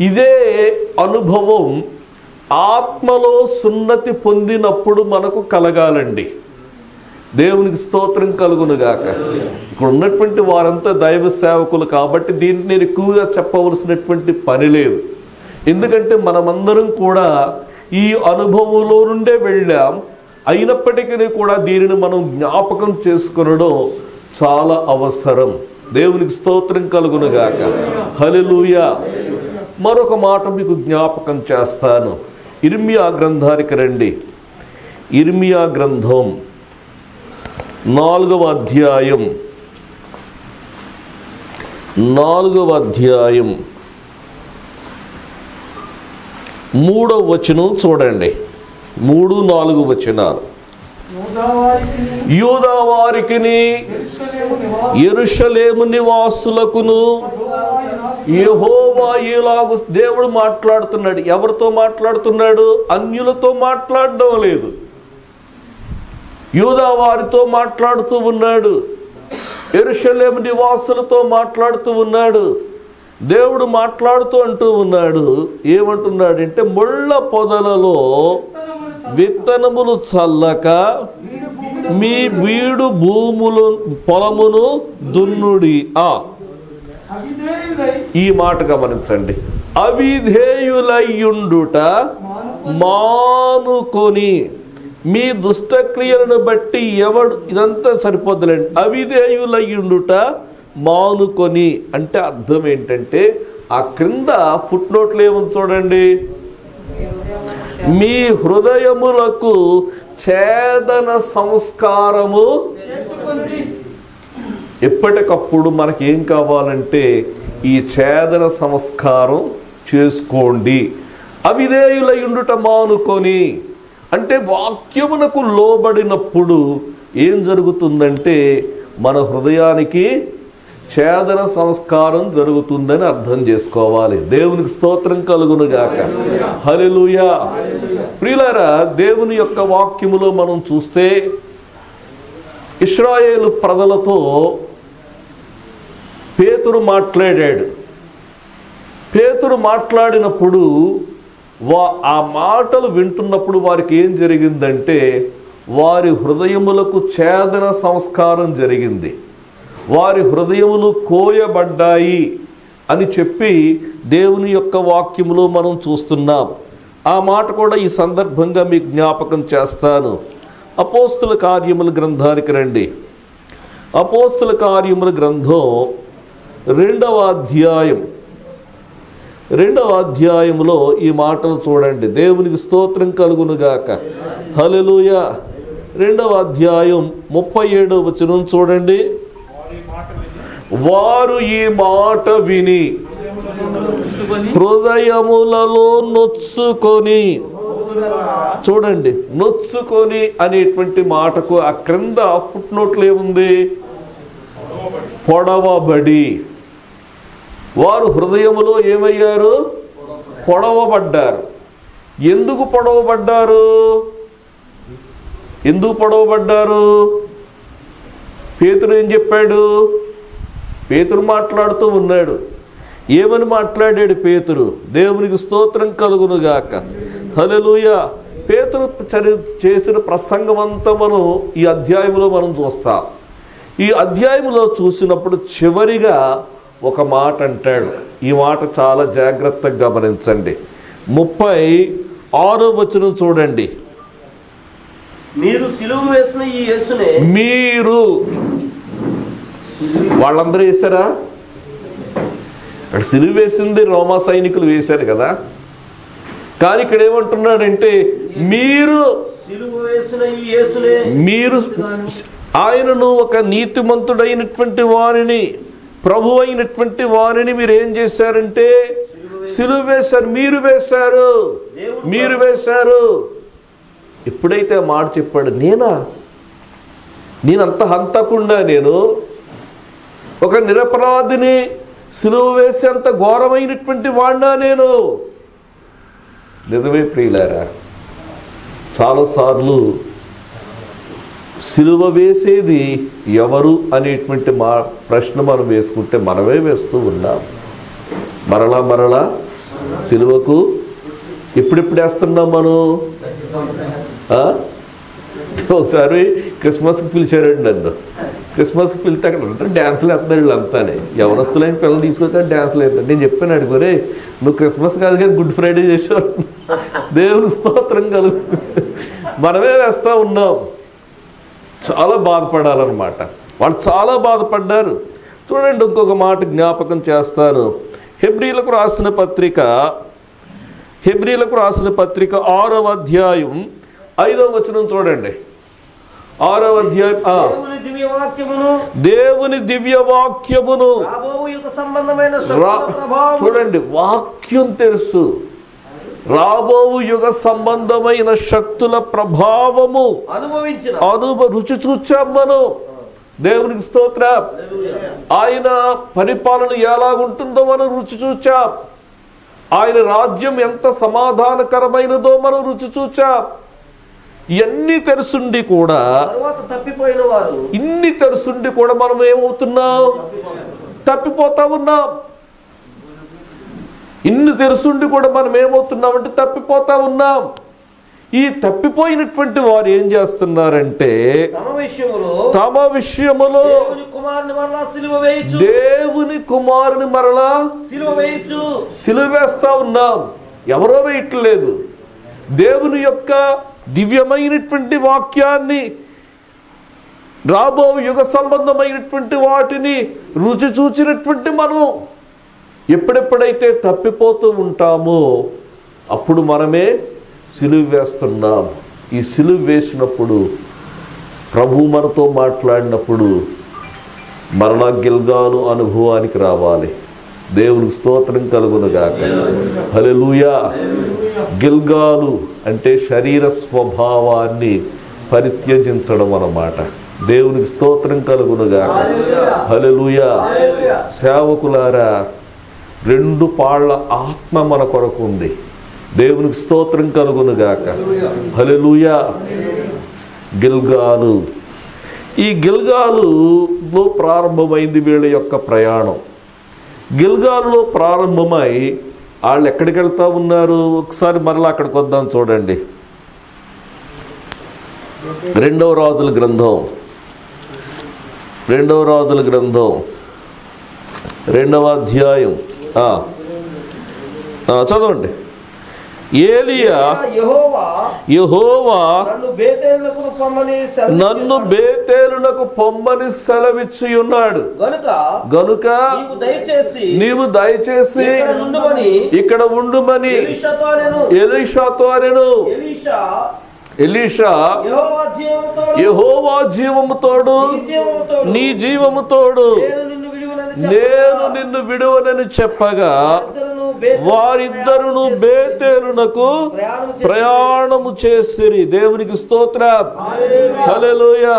ఇదే అనుభవం ఆత్మలో సున్నతి పొందినప్పుడు మనకు కలగాలండి. దేవునికి స్తోత్రం కలుగునుగాక. ఇక్కడ ఉన్నటువంటి వారంతా దైవ సేవకులు కాబట్టి దీన్ని నేను ఎక్కువగా చెప్పవలసినటువంటి పని లేదు. ఎందుకంటే మనమందరం కూడా ఈ అనుభవంలో నుండే వెళ్ళాం. అయినప్పటికీ కూడా దీనిని మనం జ్ఞాపకం చేసుకొనడం చాలా అవసరం. దేవునికి స్తోత్రం కలుగునుగాక. హల్లెలూయా. మరొక మాట మీకు జ్ఞాపకం చేస్తాను. ఇర్మియా గ్రంథానికి రండి. ఇర్మియా గ్రంథం 4వ అధ్యాయం 3వ వచనం చూడండి. 3-4 వచనాలు. యూదా వారికిని యెరూషలేము నివాసులకును యెహోవా ఇలాగు దేవుడు మాట్లాడుతున్నాడు. ఎవరితో మాట్లాడుతున్నాడు? అన్యులతో మాట్లాడడం లేదు, యూదా వారితో మాట్లాడుతూ ఉన్నాడు, యెరూషలేము నివాసులతో మాట్లాడుతూ ఉన్నాడు. దేవుడు మాట్లాడుతూ అంటూ ఉన్నాడు. ఏమంటున్నాడంటే, ముళ్ళ పొదలలో విత్తనములు చల్లక మీ వీడు భూములు పొలమును దున్నుడి. ఈ మాట గమనించండి. అవిధేయులయ్యుండుట మానుకొని మీ దుష్టక్రియలను బట్టి ఎవడు, ఇదంతా సరిపోద్దులేండి. అవిధేయులయ్యుండుట మానుకొని అంటే అర్థం ఏంటంటే, ఆ క్రింద ఫుట్ నోట్లు ఏముంది చూడండి. మీ హృదయములకు ఛేదన సంస్కారము. ఎప్పటికప్పుడు మనకేం కావాలంటే ఈ ఛేదన సంస్కారం చేసుకోండి. అవిధేయులయ్యుండుట మానుకొని అంటే వాక్యమునకు లోబడినప్పుడు ఏం జరుగుతుందంటే మన హృదయానికి ఛేదన సంస్కారం జరుగుతుందని అర్థం చేసుకోవాలి. దేవునికి స్తోత్రం కలుగునుగాక. హల్లెలూయా. ప్రియులారా, దేవుని యొక్క వాక్యములో మనం చూస్తే ఇశ్రాయేలు ప్రజలతో పేతురు మాట్లాడాడు. పేతురు మాట్లాడినప్పుడు ఆ మాటలు వింటున్నప్పుడు వారికి ఏం జరిగిందంటే, వారి హృదయములకు ఛేదన సంస్కారం జరిగింది, వారి హృదయములు కోయబడ్డాయి అని చెప్పి దేవుని యొక్క వాక్యములో మనం చూస్తున్నాం. ఆ మాట కూడా ఈ సందర్భంగా మీకు జ్ఞాపకం చేస్తాను. అపోస్తుల కార్యముల గ్రంథానికి రండి. అపోస్తుల కార్యముల గ్రంథం 2వ అధ్యాయం 2వ అధ్యాయంలో ఈ మాటలు చూడండి. దేవునికి స్తోత్రం కలుగునుగాక. హల్లెలూయా. 2వ అధ్యాయం 37వ వచనం చూడండి. వారు ఈ మాట విని హృదయములలో నొచ్చుకొని, చూడండి, నొచ్చుకొని అనేటువంటి మాటకు ఆ క్రింద ఫుట్ నోట్లు ఏముంది? పొడవబడి. వారు హృదయములో ఏమయ్యారు? పొడవబడ్డారు. ఎందుకు పొడవబడ్డారు? ఎందుకు పొడవబడ్డారు? పేతురు ఏం చెప్పాడు? పేతురు మాట్లాడుతూ ఉన్నాడు. ఏమని మాట్లాడాడు పేతురు? దేవునికి స్తోత్రం కలుగునుగాక. హల్లెలూయా. పేతురు చేసిన ప్రసంగం అంతా మనం ఈ అధ్యాయంలో మనం చూస్తాం. ఈ అధ్యాయంలో చూసినప్పుడు చివరిగా ఒక మాట అంటాడు. ఈ మాట చాలా జాగ్రత్తగా గమనించండి. 36వ వచనం చూడండి. మీరు సిలువ వేసిన ఈ యేసునే. మీరు, వాళ్ళందరూ వేశారా? అక్కడ సిలువ వేసింది రోమా సైనికులు వేశారు కదా. కానీ ఇక్కడ ఏమంటున్నాడంటే, మీరు సిలువ వేసిన ఈ యేసునే, మీరు ఆయనను ఒక నీతిమంతుడైనటువంటి వారిని, ప్రభు అయినటువంటి వారిని మీరు ఏం చేశారంటే సిలువ వేశారు. మీరు వేశారు, మీరు వేశారు. ఎప్పుడైతే ఆ మాట చెప్పాడు, నేనంత హంతకుండా, నేను ఒక నిరపరాధిని సిలువ వేసే అంత ఘోరమైనటువంటి వాడినా నేను? నిజమే ప్రియులారా, చాలాసార్లు సిలువ వేసేది ఎవరు అనేటువంటి ప్రశ్న మనం వేసుకుంటే మనమే వేస్తూ ఉన్నాం. మరలా సిలువకు ఎప్పుడెప్పుడు వేస్తున్నాం మనం? ఒకసారి క్రిస్మస్కి పిలిచారండి నన్ను. క్రిస్మస్కి పిలితే అక్కడ అంతా డ్యాన్సులు వేస్తున్నారు వీళ్ళంతానే. ఎవరొస్తులైన పిల్లలు తీసుకొచ్చారు డ్యాన్సులు వేస్తారు. నేను చెప్పాను అడుగురే, నువ్వు క్రిస్మస్ కాదు కానీ గుడ్ ఫ్రైడే చేసావు. దేవుని స్తోత్రం కలుగు. మనమే వేస్తూ ఉన్నాం. చాలా బాధపడాలన్నమాట. వాళ్ళు చాలా బాధపడ్డారు. చూడండి, ఇంకొక మాట జ్ఞాపకం చేస్తాను. హెబ్రీలకు రాసిన పత్రిక 6వ అధ్యాయం 5వ వచనం చూడండి. 6వ అధ్యాయం దేవుని దివ్య వాక్యమును చూడండి, వాక్యం తెలుసు. రాబోవు యుగ సంబంధమైన శక్తుల ప్రభావము రుచి చూచాం మనం. దేవునికి స్తోత్రం. ఆయన పరిపాలన ఎలాగుంటుందో మనం రుచి చూచాం. ఆయన రాజ్యం ఎంత సమాధానకరమైనదో మనం రుచి చూచాం. ఇన్ని తెలుసుండి కూడా ఇన్ని తెలుసుండి కూడా మనం ఏమవుతున్నాం? తప్పిపోతా ఉన్నాం. ఇన్ని తెలుసుండి కూడా మనం ఏమవుతున్నామంటే తప్పిపోతా ఉన్నాం. ఈ తప్పిపోయినటువంటి వారు ఏం చేస్తున్నారంటే తమ విషయములో దేవుని కుమారుని మరలా సిలువ వేస్తా ఉన్నాం. ఎవరో వేయట్లేదు. దేవుని యొక్క దివ్యమైనటువంటి వాక్యాన్ని, రాబో యుగ సంబంధమైనటువంటి వాటిని రుచి చూచినటువంటి మనం ఎప్పుడెప్పుడైతే తప్పిపోతూ ఉంటామో అప్పుడు మనమే సిలువ వేస్తున్నాం. ఈ సిలువ వేసినప్పుడు ప్రభు మనతో మాట్లాడినప్పుడు మరణ గిల్గాలు అనుభవానికి రావాలి. దేవునికి స్తోత్రం కలుగునుగాక. హల్లెలూయా. గిల్గాలు అంటే శరీర స్వభావాన్ని పరిత్యజించడం అన్నమాట. దేవునికి స్తోత్రం కలుగునుగాక. హల్లెలూయా. సేవకులారా, 2 పాళ్ళ ఆత్మ మన కొరకు ఉంది. దేవునికి స్తోత్రం కలుగునుగాక. హల్లెలూయా. గిల్గాలు. ఈ గిల్గాలులో ప్రారంభమైంది వీళ్ళ యొక్క ప్రయాణం. గిల్గాలులో ప్రారంభమై వాళ్ళు ఎక్కడికి వెళ్తా ఉన్నారు? ఒకసారి మరలా అక్కడికి వద్దాం. చూడండి, 2వ రాజుల గ్రంథం 2వ అధ్యాయం చదవండి. ఏలియా యెహోవా నన్ను బేతేలునకు పొమ్మని సెలవిచ్చి ఉన్నాడు గనుక నీవు దయచేసి ఇక్కడ ఉండుమని ఎలీషాతో అనెను. ఎలీషా యెహోవా జీవముతోడు నీ జీవముతోడు నేను నిన్ను విడువనని చెప్పగా వారిద్దరును బేతేలునకు ప్రయాణము చేసిరి. దేవునికి స్తోత్రం. హల్లెలూయా.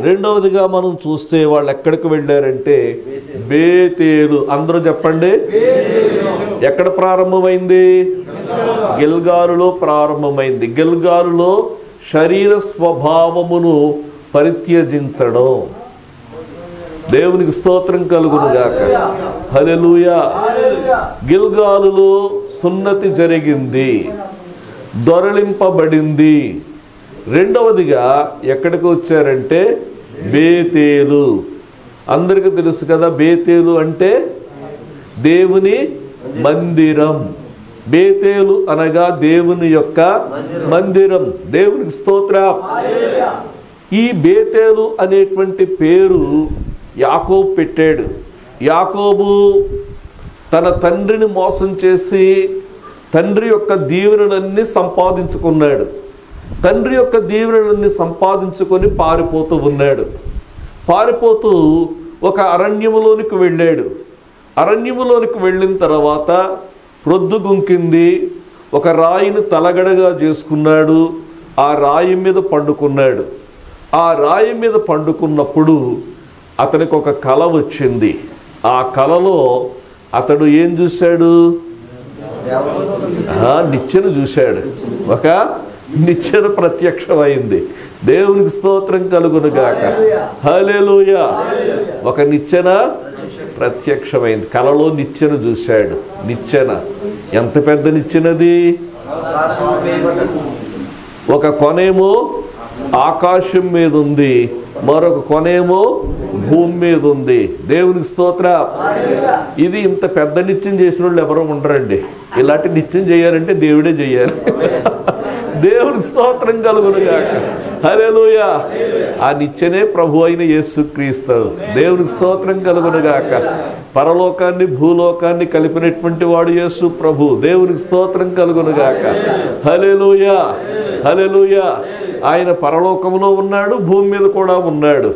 రెండవదిగా మనం చూస్తే వాళ్ళు ఎక్కడికి వెళ్ళారంటే బేతేలు. అందరూ చెప్పండి, ఎక్కడ ప్రారంభమైంది? గిల్గాలులో ప్రారంభమైంది. గిల్గాలులో శరీర స్వభావమును పరిత్యజించడం. దేవునికి స్తోత్రం కలుగునుగాక. హల్లెలూయా. గిల్గాలులో సున్నతి జరిగింది, దొరలింపబడింది. రెండవదిగా ఎక్కడికి వచ్చారంటే బేతేలు. అందరికీ తెలుసు కదా, బేతేలు అంటే దేవుని మందిరం. బేతేలు అనగా దేవుని యొక్క మందిరం. దేవునికి స్తోత్రం. ఈ బేతేలు అనేటువంటి పేరు యాకోబు పెట్టాడు. యాకోబు తన తండ్రిని మోసం చేసి తండ్రి యొక్క దీవెనలన్నీ సంపాదించుకున్నాడు. తండ్రి యొక్క దీవెనలన్నీ సంపాదించుకొని పారిపోతూ ఉన్నాడు. పారిపోతూ ఒక అరణ్యములోనికి వెళ్ళాడు. అరణ్యములోనికి వెళ్ళిన తర్వాత ప్రొద్దుగుంకింది. ఒక రాయిని తలగడగా చేసుకున్నాడు. ఆ రాయి మీద పండుకున్నాడు. ఆ రాయి మీద పండుకున్నప్పుడు అతనికి ఒక కల వచ్చింది. ఆ కలలో అతడు ఏం చూశాడు? నిచ్చెన చూశాడు. ఒక నిచ్చెన ప్రత్యక్షమైంది. దేవునికి స్తోత్రం కలుగునుగాక. హల్లెలూయా. ఒక నిచ్చెన ప్రత్యక్షమైంది. కలలో నిచ్చెన చూశాడు. నిచ్చెన ఎంత పెద్ద నిచ్చెనది? ఒక కొనేమో ఆకాశం మీద ఉంది, మరొక కొనేమో భూమి మీద ఉంది. దేవునికి స్తోత్రం. ఇది ఇంత పెద్ద నిత్యం చేసిన వాళ్ళు ఎవరో ఉండరండి. ఇలాంటి నిత్యం చేయాలంటే దేవుడే చేయాలి. దేవునికి స్తోత్రం కలుగునుగాక. హల్లెలూయా. ఆ నిత్యనే ప్రభు అయిన యేసుక్రీస్తు. దేవునికి స్తోత్రం కలుగునుగాక. పరలోకాన్ని భూలోకాన్ని కలిపినటువంటి వాడు యేసు ప్రభు. దేవునికి స్తోత్రం కలుగునుగాక. హల్లెలూయా. హల్లెలూయా. ఆయన పరలోకంలో ఉన్నాడు, భూమి మీద కూడా ఉన్నాడు.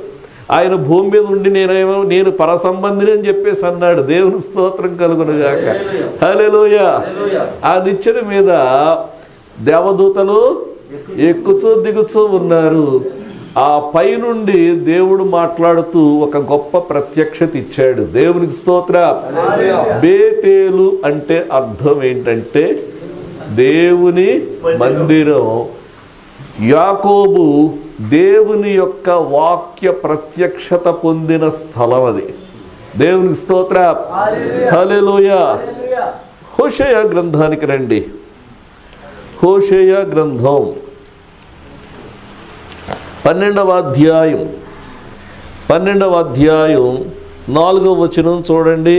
ఆయన భూమి మీద ఉండి నేను పర సంబంధిని అని చెప్పేసి అన్నాడు. దేవుని స్తోత్రం కలుగునుగాక. హల్లెలూయా. ఆ నిచ్చెన మీద దేవదూతలు ఎక్కుచూ దిగుచూ ఉన్నారు. ఆ పై నుండి దేవుడు మాట్లాడుతూ ఒక గొప్ప ప్రత్యక్షత ఇచ్చాడు. దేవునికి స్తోత్రం. బేతేలు అంటే అర్థం ఏంటంటే దేవుని మందిరం. యాకోబు దేవుని యొక్క వాక్య ప్రత్యక్షత పొందిన స్థలం అది. దేవునికి స్తోత్రం. హల్లెలూయా. హోషేయ గ్రంథానికి రండి. హోషేయ గ్రంథం 12వ అధ్యాయం 4వ వచనం చూడండి.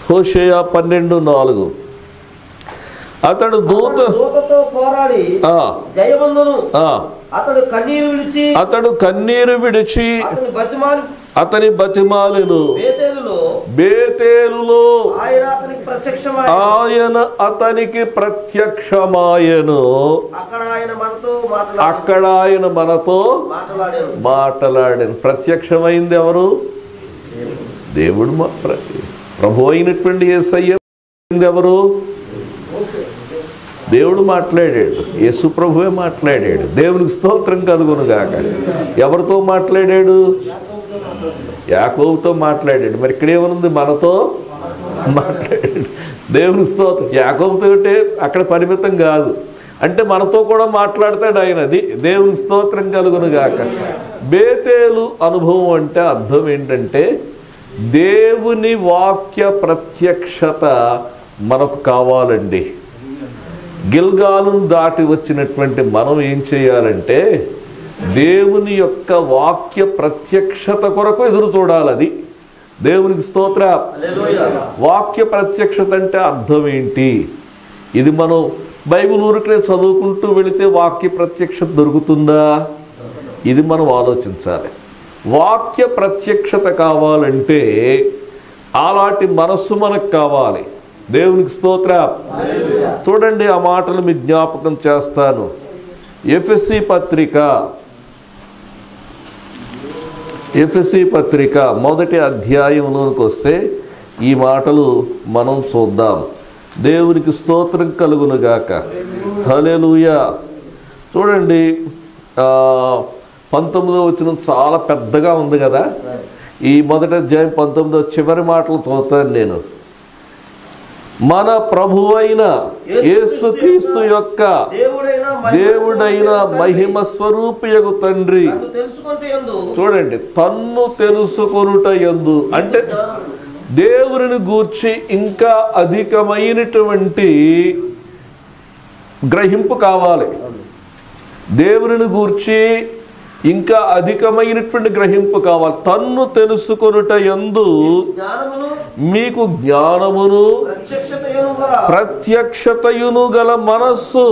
హోషేయ 12:4. అతడు దూతతో పోరాడి జయమందును అతడు కన్నీరు విడిచి అతని బతిమాలెను. బేతేలులో ఆయన అతనికి ప్రత్యక్షమాయెను. అక్కడ ఆయన మనతో మాట్లాడాను. ప్రత్యక్షమైంది ఎవరు? దేవుడు. ప్రభు అయినటువంటి యేసయ్య ఎవరు? దేవుడు మాట్లాడాడు. యేసు ప్రభువే మాట్లాడాడు. దేవునికి స్తోత్రం కలుగునుగాక. ఎవరితో మాట్లాడాడు? యాకోబుతో మాట్లాడాడు. మరి ఇక్కడేమనుంది? మనతో మాట్లాడాడు. దేవునికి స్తోత్రం. యాకోబుతో అక్కడ పరిమితం కాదు. అంటే మనతో కూడా మాట్లాడతాడు ఆయన. అది దేవునికి స్తోత్రం కలుగునుగాక. బేతేలు అనుభవం అంటే అర్థం ఏంటంటే దేవుని వాక్య ప్రత్యక్షత మనకు కావాలండి. గిల్గాలును దాటి వచ్చినటువంటి మనం ఏం చేయాలంటే దేవుని యొక్క వాక్య ప్రత్యక్షత కొరకు ఎదురు చూడాలి. అది దేవునికి స్తోత్రం. వాక్య ప్రత్యక్షత అంటే అర్థం ఏంటి? ఇది మనం బైబిల్ ఊరికే చదువుకుంటూ వెళితే వాక్య ప్రత్యక్షత దొరుకుతుందా? ఇది మనం ఆలోచించాలి. వాక్య ప్రత్యక్షత కావాలంటే అలాంటి మనస్సు మనకు కావాలి. దేవునికి స్తోత్రం. చూడండి, ఆ మాటలు మీ జ్ఞాపకం చేస్తాను. ఎఫెసీ పత్రిక 1వ అధ్యాయంలోనికి వస్తే ఈ మాటలు మనం చూద్దాం. దేవునికి స్తోత్రం కలుగునుగాక. హల్లెలూయా. చూడండి, 19వ వచనం చాలా పెద్దగా ఉంది కదా. ఈ 1వ అధ్యాయం 19వ చివరి మాటలు చదువుతాను నేను. మన ప్రభువైన యేసుక్రీస్తు యొక్క దేవుడైన మహిమ స్వరూపియగు తండ్రి. చూడండి, తన్ను తెలుసుకొనుట యందు అంటే దేవుని గూర్చి ఇంకా అధికమైనటువంటి గ్రహింపు కావాలి. దేవుని గూర్చి ఇంకా అధికమైనటువంటి గ్రహింపు కావాలి. తన్ను తెలుసుకొనుట యందు మీకు జ్ఞానమును ప్రత్యక్షతయును గల మనస్సు.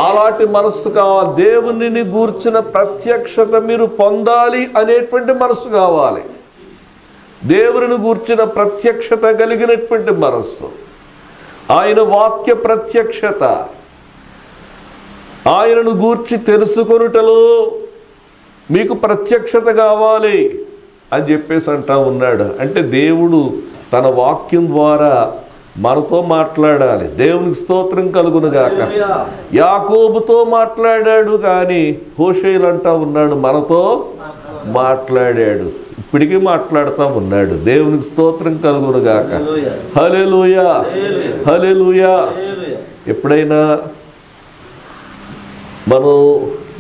అలాంటి మనస్సు కావాలి. దేవునిని గూర్చిన ప్రత్యక్షత మీరు పొందాలి అనేటువంటి మనస్సు కావాలి. దేవుని గూర్చిన ప్రత్యక్షత కలిగినటువంటి మనస్సు. ఆయన వాక్య ప్రత్యక్షత, ఆయనను గూర్చి తెలుసుకొనుటలో మీకు ప్రత్యక్షత కావాలి అని చెప్పేసి అంటా ఉన్నాడు. అంటే దేవుడు తన వాక్యం ద్వారా మనతో మాట్లాడాలి. దేవునికి స్తోత్రం కలుగునుగాక. యాకోబుతో మాట్లాడాడు, కానీ హోషేయులు అంటా ఉన్నాడు మనతో మాట్లాడాడు. ఇప్పటికీ మాట్లాడుతూ ఉన్నాడు. దేవునికి స్తోత్రం కలుగునుగాక. హల్లెలూయా. హల్లెలూయా. ఎప్పుడైనా మనం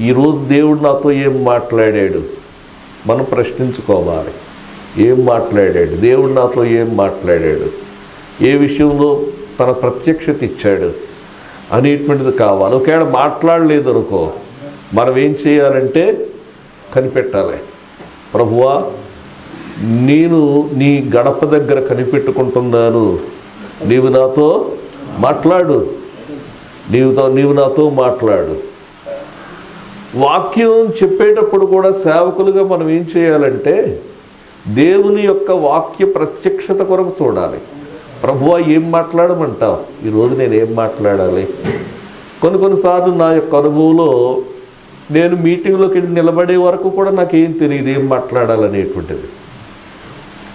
ఈరోజు దేవుడు నాతో ఏం మాట్లాడాడు మనం ప్రశ్నించుకోవాలి. ఏం మాట్లాడాడు దేవుడు నాతో, ఏం మాట్లాడాడు, ఏ విషయంలో తన ప్రత్యక్షత ఇచ్చాడు అనేటువంటిది కావాలి. ఒకవేళ మాట్లాడలేదు అనుకో, మనం ఏం చేయాలంటే కనిపెట్టాలి. ప్రభువా, నేను నీ గడప దగ్గర కనిపెట్టుకుంటున్నాను, నీవు నాతో మాట్లాడు, నీవు నాతో మాట్లాడు. వాక్యం చెప్పేటప్పుడు కూడా సేవకులుగా మనం ఏం చేయాలంటే దేవుని యొక్క వాక్య ప్రత్యక్షత కొరకు చూడాలి. ప్రభువా, ఏం మాట్లాడమంటావు, ఈరోజు నేను ఏం మాట్లాడాలి? కొన్నిసార్లు నా యొక్క అనుభవంలో నేను మీటింగ్లోకి నిలబడే వరకు కూడా నాకేం తెలియదు ఏం మాట్లాడాలనేటువంటిది.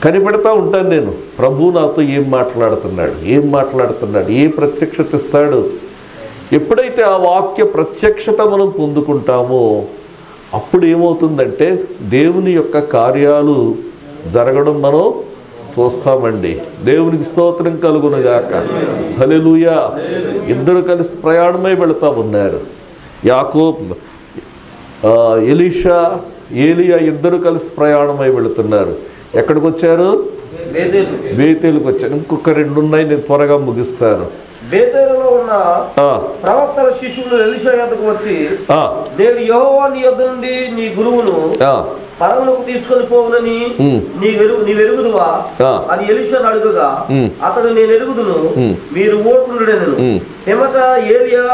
కనిపెడతా ఉంటాను నేను, ప్రభు నాతో ఏం మాట్లాడుతున్నాడు, ఏ ప్రత్యక్షత ఇస్తాడు. ఎప్పుడైతే ఆ వాక్య ప్రత్యక్షత మనం పొందుకుంటామో అప్పుడు ఏమవుతుందంటే దేవుని యొక్క కార్యాలు జరగడం మనం చూస్తామండి. దేవునికి స్తోత్రం కలుగునుగాక. హల్లెలూయా. ఇద్దరు కలిసి ప్రయాణమై వెళుతూ ఉన్నారు. యాకోబు, ఎలీషా, ఏలియా ఇద్దరు కలిసి ప్రయాణమై వెళుతున్నారు. ఎక్కడికి వచ్చారు? బేతేలుకు వచ్చారు. ఇంకొక 2 ఉన్నాయి, నేను త్వరగా ముగిస్తాను. బేతేలులో ఉన్న ప్రవక్తల శిష్యులు ఎలీషా యొద్దకు వచ్చి, నేను యెహోవా నీ యొద్ద నుండి నీ గురువును పరమునకు తీసుకొని పోవునని నీవెరుగుదువా అని ఎలీషాను అడుగగా, అతడు నేను ఎరుగుదును, మీరు ఓటుండెనను. పిమ్మట ఏలియా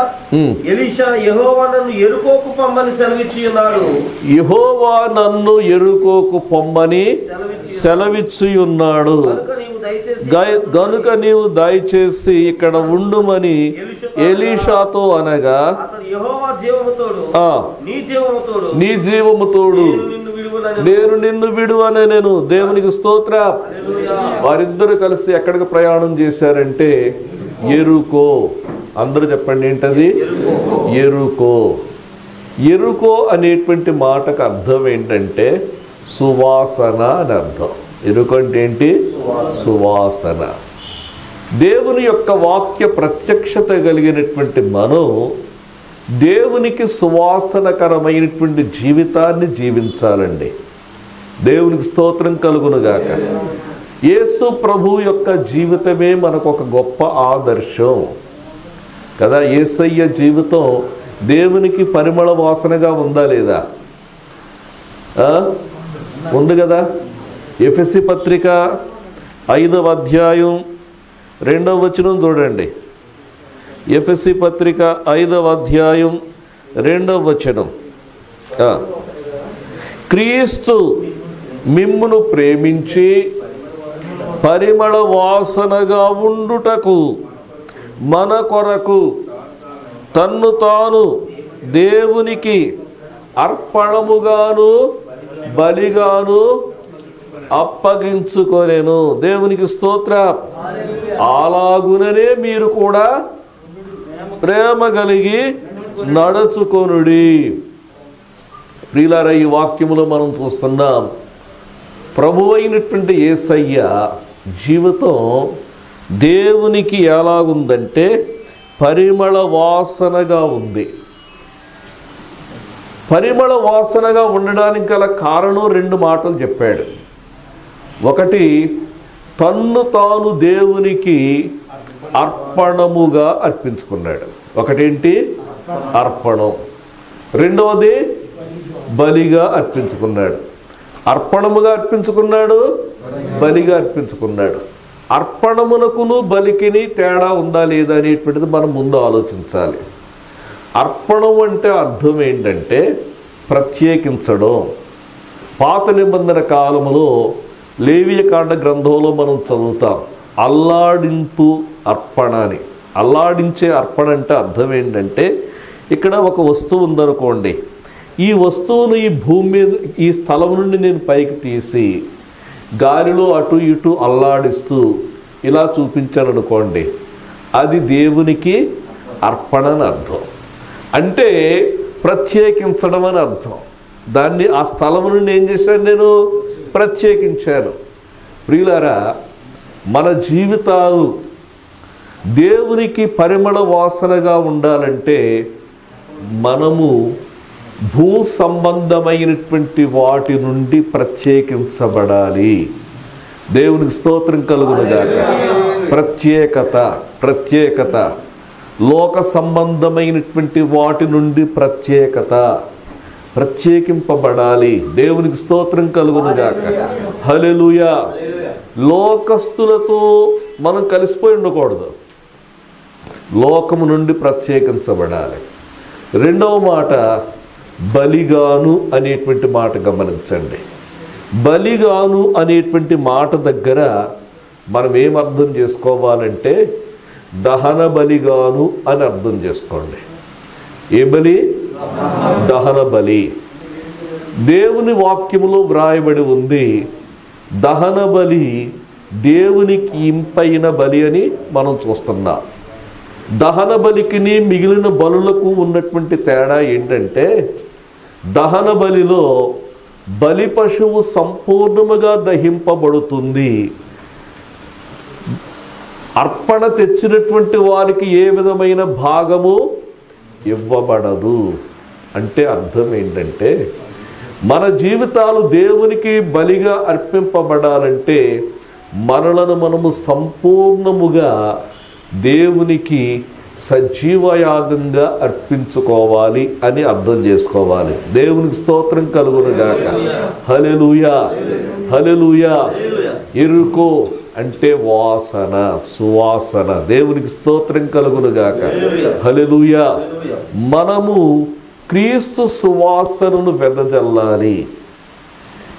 ఎలీషా, యెహోవా నన్ను ఎరుకోకు పొమ్మని సెలవిచ్చి ఉన్నాడు. యెహోవా నన్ను ఎరుకోకు పొమ్మని సెలవిచ్చి ఉన్నాడు గనుక నీవు దయచేసి ఇక్కడ ఉండుమని ఎలీషాతో అనగా, నీ జీవముతోడు నేను నిన్ను విడువనే. నేను దేవునికి స్తోత్ర. వారిద్దరు కలిసి ఎక్కడికి ప్రయాణం చేశారంటే ఎరుకో. అందరూ చెప్పండి, ఏంటది? ఎరుకో. ఎరుకో అనేటువంటి మాటకు అర్థం ఏంటంటే సువాసన అని అర్థం. ఎరుకో అంటే ఏంటి? సువాసన. దేవుని యొక్క వాక్య ప్రత్యక్షత కలిగినటువంటి మనం దేవునికి సువాసనకరమైనటువంటి జీవితాన్ని జీవించాలండి. దేవునికి స్తోత్రం కలుగునుగాక. యేసు ప్రభు యొక్క జీవితమే మనకు ఒక గొప్ప ఆదర్శం కదా. యేసయ్య జీవితం దేవునికి పరిమళ వాసనగా ఉందా లేదా? ఉంది కదా. ఎఫెసీ పత్రిక 5వ అధ్యాయం 2వ వచనం చూడండి. ఎఫెసీ పత్రిక 5వ అధ్యాయం 2వ వచనం. క్రీస్తు మిమ్మును ప్రేమించి పరిమళ వాసనగా ఉండుటకు మన కొరకు తన్ను తాను దేవునికి అర్పణముగాను బలిగాను అప్పగించుకొనెను. దేవునికి స్తోత్ర. అలాగుననే మీరు కూడా ప్రేమ కలిగి నడుచుకొనుడి. ప్రియులారా, ఈ వాక్యములో మనం చూస్తున్నాం ప్రభువైనటువంటి యేసయ్య జీవితం దేవునికి ఎలాగుందంటే పరిమళ వాసనగా ఉంది. పరిమళ వాసనగా ఉండడానికి గల కారణం 2 మాటలు చెప్పాడు. ఒకటి, తన్ను తాను దేవునికి అర్పణముగా అర్పించుకున్నాడు. ఒకటేంటి? అర్పణం. రెండవది బలిగా అర్పించుకున్నాడు. అర్పణముగా అర్పించుకున్నాడు, బలిగా అర్పించుకున్నాడు. అర్పణమునకును బలికిని తేడా ఉందా లేదా అనేటువంటిది మనం ముందు ఆలోచించాలి. అర్పణం అంటే అర్థం ఏంటంటే ప్రత్యేకించడం. పాత నిబంధన కాలంలో లేవియకాండ గ్రంథంలో మనం చదువుతాం అల్లాడింపు అర్పణ అని. అల్లాడించే అర్పణ అంటే అర్థం ఏంటంటే ఇక్కడ ఒక వస్తువు ఉందనుకోండి, ఈ వస్తువును ఈ భూమి మీద ఈ స్థలం నుండి నేను పైకి తీసి గాలిలో అటు ఇటు అల్లాడిస్తూ ఇలా చూపించాను అనుకోండి, అది దేవునికి అర్పణ అని అర్థం. అంటే ప్రత్యేకించడం అని అర్థం. దాన్ని ఆ స్థలం నుండి ఏం చేశాను? నేను ప్రత్యేకించాను. ప్రియులారా, మన జీవితాలు దేవునికి పరిమళ వాసనగా ఉండాలంటే మనము భూ సంబంధమైనటువంటి వాటి నుండి ప్రత్యేకించబడాలి. దేవునికి స్తోత్రం కలుగునుగాక. ప్రత్యేకత లోక సంబంధమైనటువంటి వాటి నుండి ప్రత్యేకింపబడాలి. దేవునికి స్తోత్రం కలుగునుగాక. హల్లెలూయా. లోకస్తులతో మనం కలిసిపోయి ఉండకూడదు, లోకము నుండి ప్రత్యేకించబడాలి. రెండవ మాట బలిగాను అనేటువంటి మాట గమనించండి. బలిగాను అనేటువంటి మాట దగ్గర మనం ఏం అర్థం చేసుకోవాలంటే దహన బలిగాను అని అర్థం చేసుకోండి. ఏ బలి? దహన బలి. దేవుని వాక్యములో వ్రాయబడి ఉంది, దహన బలి దేవునికి ఇంపైన బలి అని మనం చూస్తున్నాం. దహన బలికిని మిగిలిన బలులకు ఉన్నటువంటి తేడా ఏంటంటే, దహన బలిలో బలి పశువు సంపూర్ణముగా దహింపబడుతుంది. అర్పణ తెచ్చినటువంటి వారికి ఏ విధమైన భాగము ఇవ్వబడదు. అంటే అర్థం ఏంటంటే, మన జీవితాలు దేవునికి బలిగా అర్పింపబడాలంటే మనలను మనము సంపూర్ణముగా దేవునికి సజీవయాగంగా అర్పించుకోవాలి అని అర్థం చేసుకోవాలి. దేవునికి స్తోత్రం కలుగునుగాక. హల్లెలూయా, హల్లెలూయా. ఎరుకో అంటే వాసన, సువాసన. దేవునికి స్తోత్రం కలుగునుగాక. హల్లెలూయా. మనము క్రీస్తు సువాసనను వెదజల్లాలి,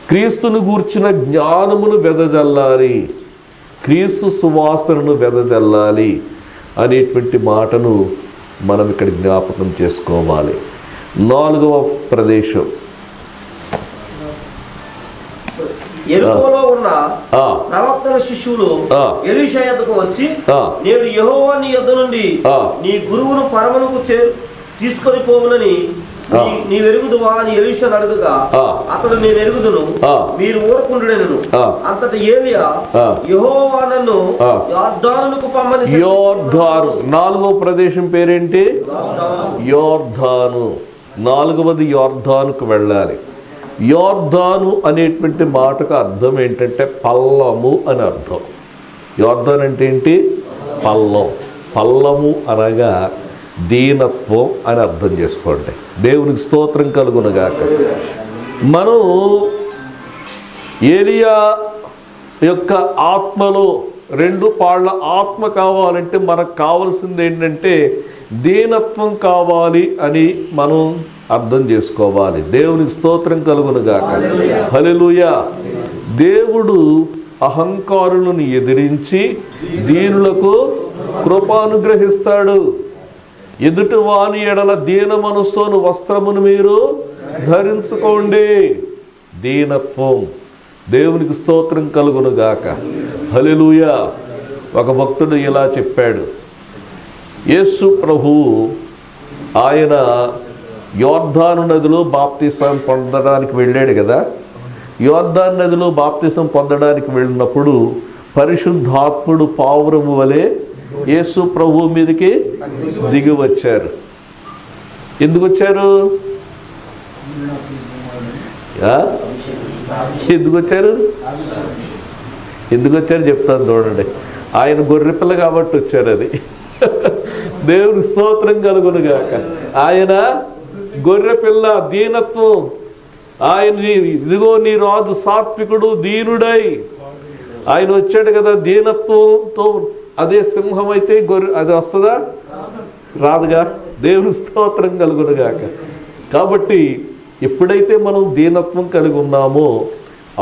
క్రీస్తును గూర్చిన జ్ఞానమును వెదజల్లాలి, క్రీస్తు సువాసనను వెదజల్లాలి అనేటువంటి మాటను మనం ఇక్కడ జ్ఞాపకం చేసుకోవాలి. నాలుగవ ప్రదేశం, యెరికోలో ఉన్న ప్రవక్తల శిష్యులు ఎలీషా యొద్దకు వచ్చి, నేను యెహోవా నీ యొద్ద నుండి నీ గురువును పరమునకు తీసుకొని పోవునని నీ వెరుగుదువా అని ఎలీషాను అడుగగా, అతడు నేను ఎరుగుదును, మీరు ఊరకుండునెను. అంతట ఏలీయా, యెహోవా నన్ను యొర్దానుకు పమ్మని. యోర్ధాను. నాలుగో ప్రదేశం పేరేంటి? యోర్ధాను. నాలుగవది యోర్ధానుకు వెళ్ళాలి. యోర్ధాను అనేటువంటి మాటకు అర్థం ఏంటంటే పల్లము అని అర్థం. యోర్ధాన్ అంటే ఏంటి? పల్లం. పల్లము అనగా దీనత్వం అని అర్థం చేసుకోండి. దేవునికి స్తోత్రం కలుగునుగాక. మనం ఏలియా యొక్క ఆత్మలో రెండు పాళ్ళ ఆత్మ కావాలంటే మనకు కావాల్సింది ఏంటంటే దీనత్వం కావాలి అని మనం అర్థం చేసుకోవాలి. దేవునికి స్తోత్రం కలుగునుగాక. హల్లెలూయా. దేవుడు అహంకారులను ఎదిరించి దీనులకు కృప అనుగ్రహిస్తాడు. ఎదుటి వాని ఎడల దీన మనస్సును వస్త్రమును మీరు ధరించుకోండి. దీనత్వం. దేవునికి స్తోత్రం కలుగునుగాక. హల్లెలూయా. ఒక భక్తుడు ఇలా చెప్పాడు, యేసు ప్రభువు ఆయన యోర్దాను నదిలో బాప్తిసం పొందడానికి వెళ్ళాడు కదా. యోర్దాను నదిలో బాప్తిసం పొందడానికి వెళ్ళినప్పుడు పరిశుద్ధాత్ముడు పావురము వలె యేసు ప్రభు మీదకి దిగి వచ్చారు. ఎందుకు వచ్చారు? ఎందుకు వచ్చారు? ఎందుకు వచ్చారు చెప్తాను చూడండి. ఆయన గొర్రెపిల్ల కాబట్టి వచ్చారు. అది దేవుని స్తోత్రం కలుగునుగాక. ఆయన గొర్రెపిల్ల, దీనత్వం. ఆయన ఇదిగో నీ రాజు సాత్వికుడు దీనుడై ఆయన వచ్చాడు కదా దీనత్వంతో. అదే సింహం అయితే గొర్రె అది వస్తుందా? రాదుగా. దేవుని స్తోత్రం కలుగునుగాక. కాబట్టి ఎప్పుడైతే మనం దీనత్వం కలిగి ఉన్నామో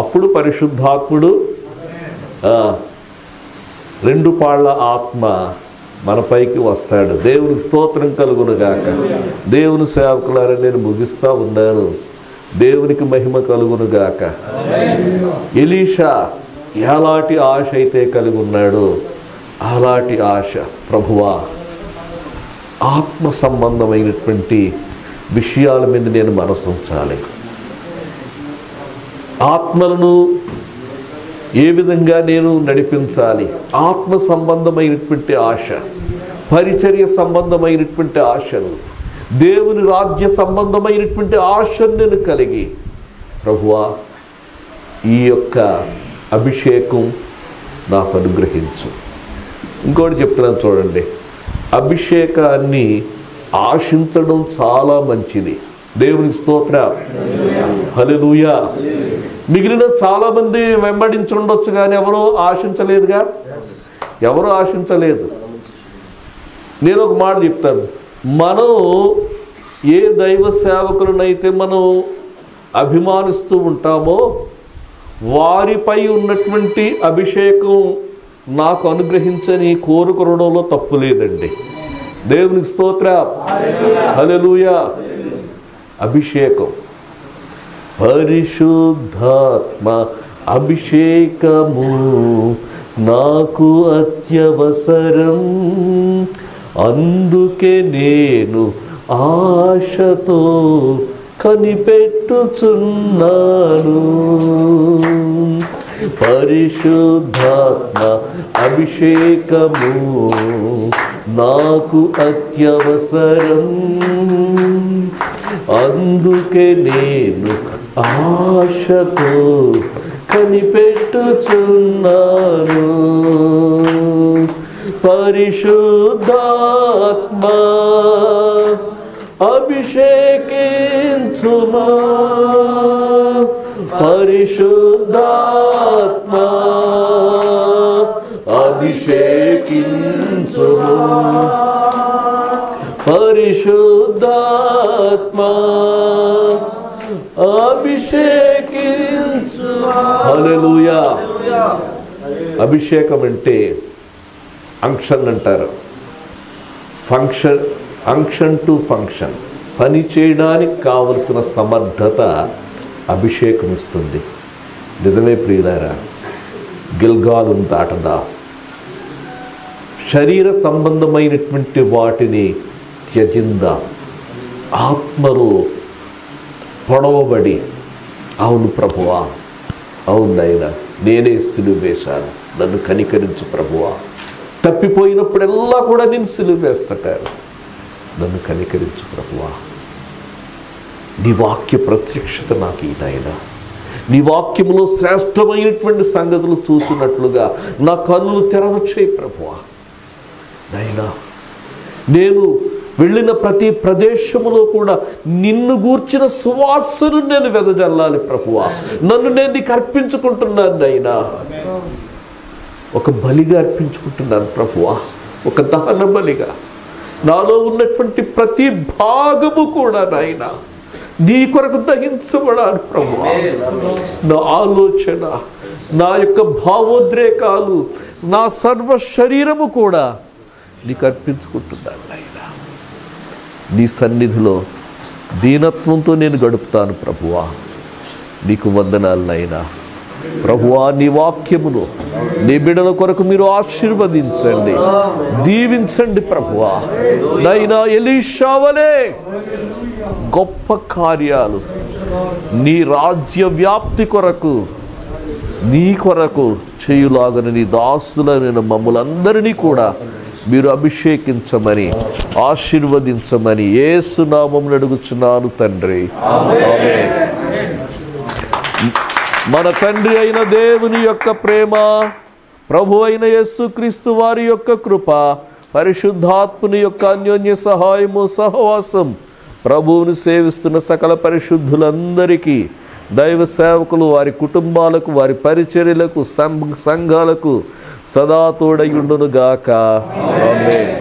అప్పుడు పరిశుద్ధాత్ముడు రెండు పాళ్ళ ఆత్మ మనపైకి వస్తాడు. దేవునికి స్తోత్రం కలుగునుగాక. దేవుని సేవకులారా, నేను ముగిస్తా ఉన్నాను. దేవునికి మహిమ కలుగునుగాక. ఎలీషా ఎలాంటి ఆశ అయితే కలిగి ఉన్నాడో అలాంటి ఆశ, ప్రభువా ఆత్మ సంబంధమైనటువంటి విషయాల మీద నేను మనసు ఉంచాలి. ఆత్మలను ఏ విధంగా నేను నడిపించాలి? ఆత్మ సంబంధమైనటువంటి ఆశ, పరిచర్య సంబంధమైనటువంటి ఆశలు, దేవుని రాజ్య సంబంధమైనటువంటి ఆశను నేను కలిగి, ప్రభువా ఈ యొక్క అభిషేకం నాకు అనుగ్రహించు. ఇంకోటి చెప్తున్నాను చూడండి, అభిషేకాన్ని ఆశించడం చాలా మంచిది. దేవునికి స్తోత్రం, హల్లెలూయా. మిగిలిన చాలా మంది వెంబడించుండొచ్చు కానీ ఎవరో ఆశించలేదుగా, ఎవరో ఆశించలేదు. నేను ఒక మాట చెప్తాను, మనం ఏ దైవ సేవకులనైతే మనం అభిమానిస్తూ ఉంటామో వారిపై ఉన్నటువంటి అభిషేకం నాకు అనుగ్రహించని కోరుకోవడంలో తప్పు లేదండి. దేవునికి స్తోత్రం, హల్లెలూయా. అభిషేకం, పరిశుద్ధాత్మ అభిషేకము నాకు అత్యవసరం, అందుకే నేను ఆశతో కనిపెట్టుచున్నాను. పరిశుద్ధాత్మ అభిషేకము నాకు అత్యవసరం, అందుకే నేను ఆశతో కనిపెట్టుచున్నాను. పరిశుద్ధాత్మ అభిషేకించుమా, పరిశుద్ధాత్మ అభిషేకించుమా, పరిశుద్ధాత్మ అభిషేకించుమా. హల్లెలూయా. అభిషేకం అంటే అంక్షన్ అంటారు. ఫంక్షన్, అంక్షన్ టు ఫంక్షన్, పని చేయడానికి కావలసిన సమర్థత అభిషేకం ఇస్తుంది. నిజమే ప్రియులారా, గిల్గాలును దాటదా, శరీర సంబంధమైనటువంటి వాటిని త్యజిందా, ఆత్మలో పొడవబడి, అవును ప్రభువా, అవును నాయనా నేనే సిలువ వేశాను, నన్ను కనికరించు ప్రభువా. తప్పిపోయినప్పుడెల్లా కూడా నేను సిలువ వేస్తుంటారు, నన్ను కనికరించు ప్రభువా. నీ వాక్య ప్రత్యక్షత నాకు ఈ నాయనా, నీ వాక్యములో శ్రేష్టమైనటువంటి సంగతులు చూసినట్లుగా నా కన్నులు తెరవచ్చేయి ప్రభువా. నాయనా నేను వెళ్ళిన ప్రతి ప్రదేశములో కూడా నిన్ను గూర్చిన సువాసను నేను వెదజల్లాలి ప్రభువా. నన్ను నేను నీకు అర్పించుకుంటున్నాను నాయనా, ఒక బలిగా అర్పించుకుంటున్నాను ప్రభువా, ఒక దహన బలిగా. నాలో ఉన్నటువంటి ప్రతి భాగము కూడా నాయనా నీ కొరకు దహించబడాలి ప్రభువా. నా ఆలోచన, నా యొక్క భావోద్రేకాలు, నా సర్వ శరీరము కూడా నీకు అర్పించుకుంటున్నాను నాయనా. నీ సన్నిధిలో దీనత్వంతో నేను గడుపుతాను ప్రభువా. నీకు వందనాలు నాయనా. ప్రభువా నీ వాక్యమును నీ బిడ్డల కొరకు మీరు ఆశీర్వదించండి, దీవించండి ప్రభువా. నైనా ఎలీషా వలె గొప్ప కార్యాలు నీ రాజ్య వ్యాప్తి కొరకు, నీ కొరకు చేయులాగన నీ దాసులైన మమ్ములందరినీ కూడా మీరు అభిషేకించమని, ఆశీర్వదించమని యేసు నామమున అడుగుచున్నాను తండ్రి, ఆమేన్. మన తండ్రి అయిన దేవుని యొక్క ప్రేమ, ప్రభు అయిన యేసుక్రీస్తు వారి యొక్క కృప, పరిశుద్ధాత్ముని యొక్క అన్యోన్య సహాయము, సహవాసం ప్రభువుని సేవిస్తున్న సకల పరిశుద్ధులందరికీ, దైవ సేవకులు, వారి కుటుంబాలకు, వారి పరిచర్యలకు, సంఘాలకు సదా తోడయుండును గాక. ఆమేన్.